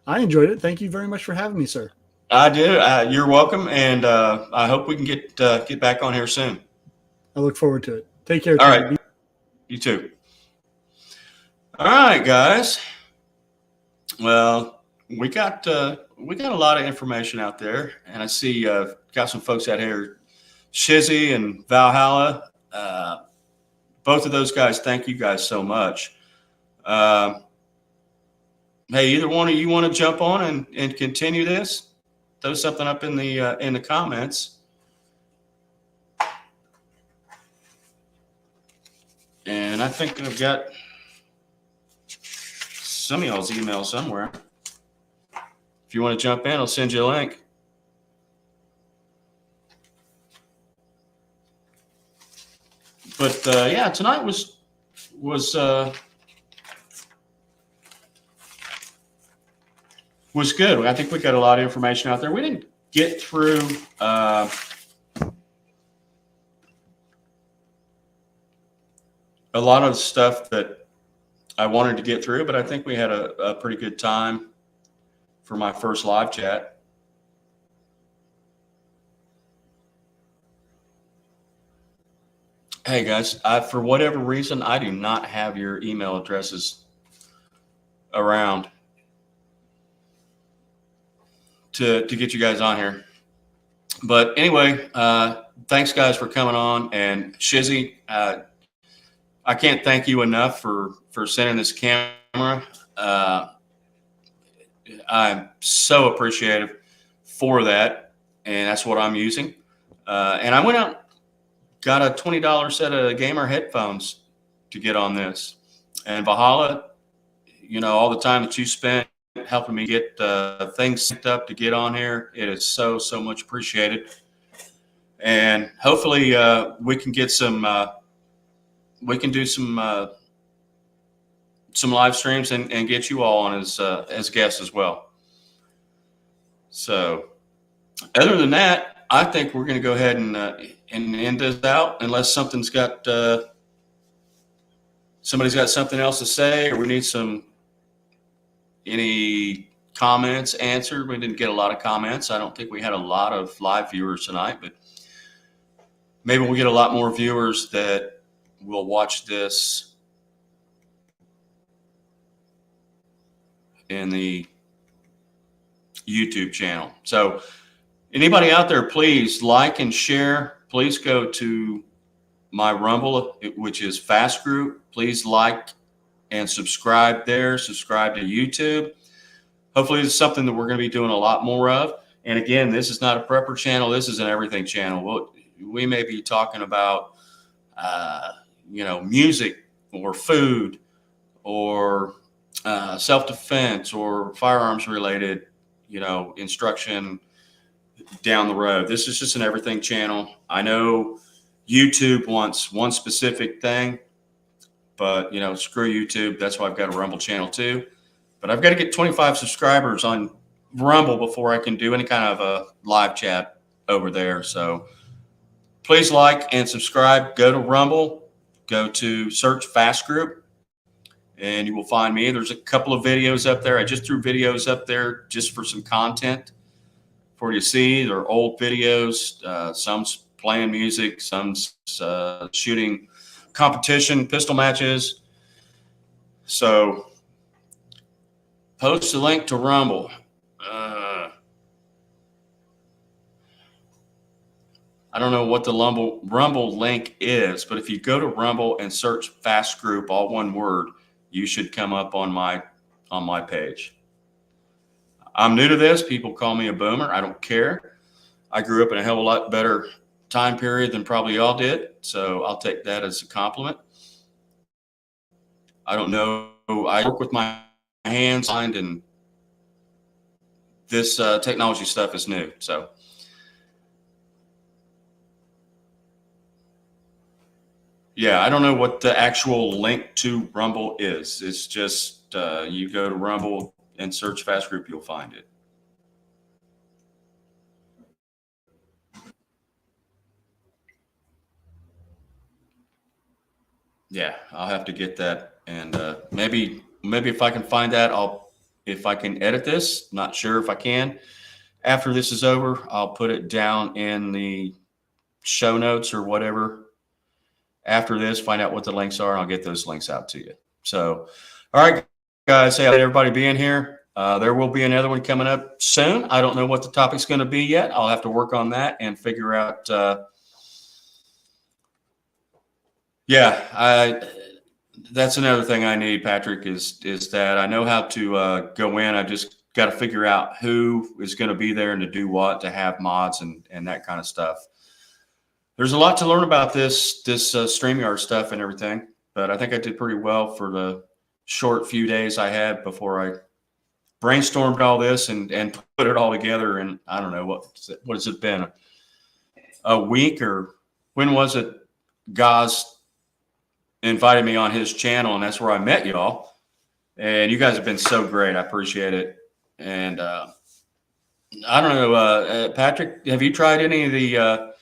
I enjoyed it. Thank you very much for having me, sir. I do. You're welcome. And I hope we can get back on here soon. I look forward to it. Take care. All right. You too. All right, guys. Well, we got a lot of information out there, and I see got some folks out here, Shizzy and Valhalla. Both of those guys, thank you guys so much. Hey, either one of you want to jump on and continue this? Throw something up in the comments. And I think I've got some of y'all's email somewhere. If you want to jump in, I'll send you a link. But yeah, tonight was good. I think we got a lot of information out there. We didn't get through a lot of stuff that I wanted to get through, but I think we had a pretty good time for my first live chat. Hey guys, for whatever reason, I do not have your email addresses around to get you guys on here. But anyway, thanks guys for coming on. And Shizzy, I can't thank you enough for sending this camera. I'm so appreciative for that, and that's what I'm using. And I went out, got a $20 set of gamer headphones to get on this. And Valhalla, you know, all the time that you spent helping me get things synced up to get on here, it is so much appreciated. And hopefully we can get some, we can do some live streams and get you all on as guests as well. So other than that, I think we're going to go ahead and end this out, unless somebody's got something else to say, or we need any comments answered. We didn't get a lot of comments. I don't think we had a lot of live viewers tonight, but maybe we'll get a lot more viewers that will watch this in the YouTube channel. So anybody out there, please like and share. Please go to my Rumble, which is Fast Group. Please like and subscribe there. Subscribe to YouTube. Hopefully it's something that we're going to be doing a lot more of. And again, this is not a prepper channel. This is an everything channel. We may be talking about, music or food or self-defense or firearms related, instruction down the road. This is just an everything channel. I know YouTube wants one specific thing, but screw YouTube. That's why I've got a Rumble channel too. But I've got to get 25 subscribers on Rumble before I can do any kind of a live chat over there. So please like and subscribe. Go to Rumble, go to search Fast Group, and you will find me. There's a couple of videos up there. I just threw videos up there just for some content for you to see. They're old videos. Some's playing music, some's shooting competition, pistol matches. So post a link to Rumble. I don't know what the Rumble link is, but if you go to Rumble and search Fast Group, all one word, you should come up on my page. I'm new to this. People call me a boomer. I don't care. I grew up in a hell of a lot better time period than probably y'all did, so I'll take that as a compliment. I don't know. I work with my hands, and this technology stuff is new. So yeah, I don't know what the actual link to Rumble is. It's just you go to Rumble and search Fast Group, you'll find it. Yeah, I'll have to get that, and maybe if I can find that, if I can edit this. Not sure if I can. After this is over, I'll put it down in the show notes or whatever. After this, find out what the links are, and I'll get those links out to you. So, all right, guys, hey, everybody being here. There will be another one coming up soon. I don't know what the topic's going to be yet. I'll have to work on that and figure out. That's another thing I need, Patrick, is that I know how to go in. I just got to figure out who is going to be there and to do what, to have mods and that kind of stuff. There's a lot to learn about this StreamYard stuff and everything, but I think I did pretty well for the short few days I had before I brainstormed all this and put it all together. And I don't know what has it been, a week, or when was it? Gaz invited me on his channel, and that's where I met y'all. And you guys have been so great. I appreciate it. And I don't know, Patrick, have you tried any of the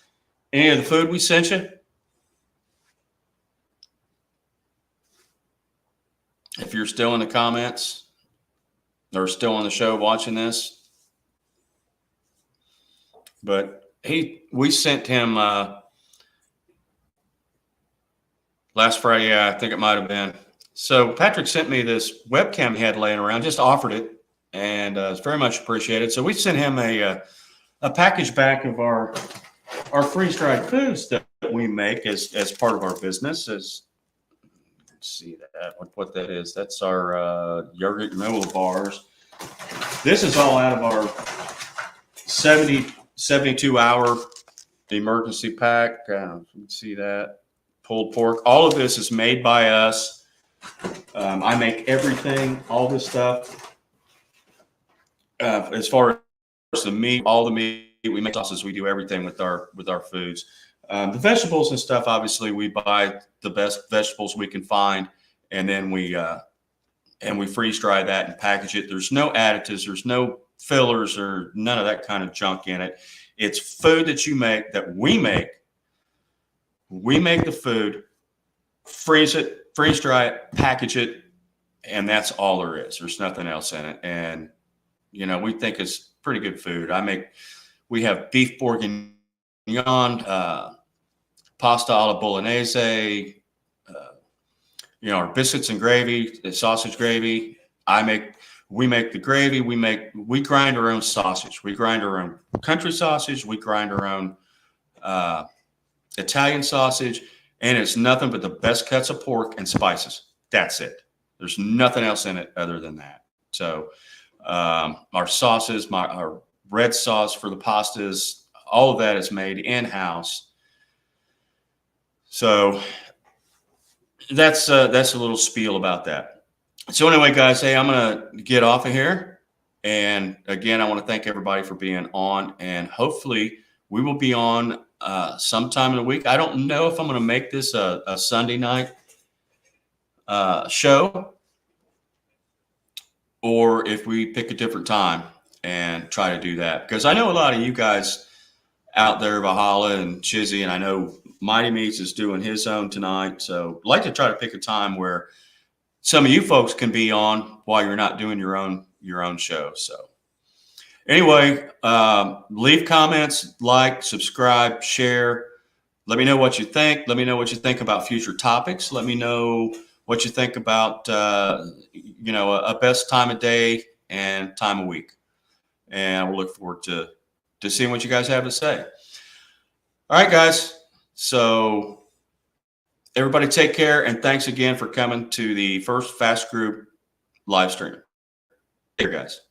food we sent you? If you're still in the comments or still on the show watching this, but we sent him last Friday. Yeah, I think it might have been. So Patrick sent me this webcam he had laying around, just offered it, and it's very much appreciated. So we sent him a package back of our freeze-dried foods that we make as part of our business. Let's see what that is. That's our yogurt granola bars. This is all out of our 72-hour emergency pack. You can see that. Pulled pork. All of this is made by us. I make everything, all this stuff. As far as the meat, all the meat, we make sauces. We do everything with our foods. The vegetables and stuff, obviously, we buy the best vegetables we can find, and then we freeze dry that and package it. There's no additives. There's no fillers or none of that kind of junk in it. It's food that you make, that we make. We make the food, freeze it, freeze dry it, package it, and that's all there is. There's nothing else in it. And, we think it's pretty good food. We have beef bourguignon, pasta alla bolognese, our biscuits and gravy, the sausage gravy. We make the gravy. We grind our own sausage. We grind our own country sausage. We grind our own Italian sausage, and it's nothing but the best cuts of pork and spices. That's it. There's nothing else in it other than that. So our sauces, our red sauce for the pastas, all of that is made in-house. So that's a little spiel about that. So anyway, guys, hey, I'm going to get off of here. And again, I want to thank everybody for being on, and hopefully we will be on sometime in the week. I don't know if I'm going to make this a Sunday night show, or if we pick a different time and try to do that, because I know a lot of you guys out there, Valhalla and Chizzy, and I know Mighty Meats is doing his own tonight. So I'd like to try to pick a time where some of you folks can be on while you're not doing your own show. So anyway, leave comments, like, subscribe, share. Let me know what you think. Let me know what you think about future topics. Let me know what you think about, a best time of day and time of week. And we'll look forward to seeing what you guys have to say. All right, guys. So everybody take care, and thanks again for coming to the first Fast Group live stream. Take care, guys.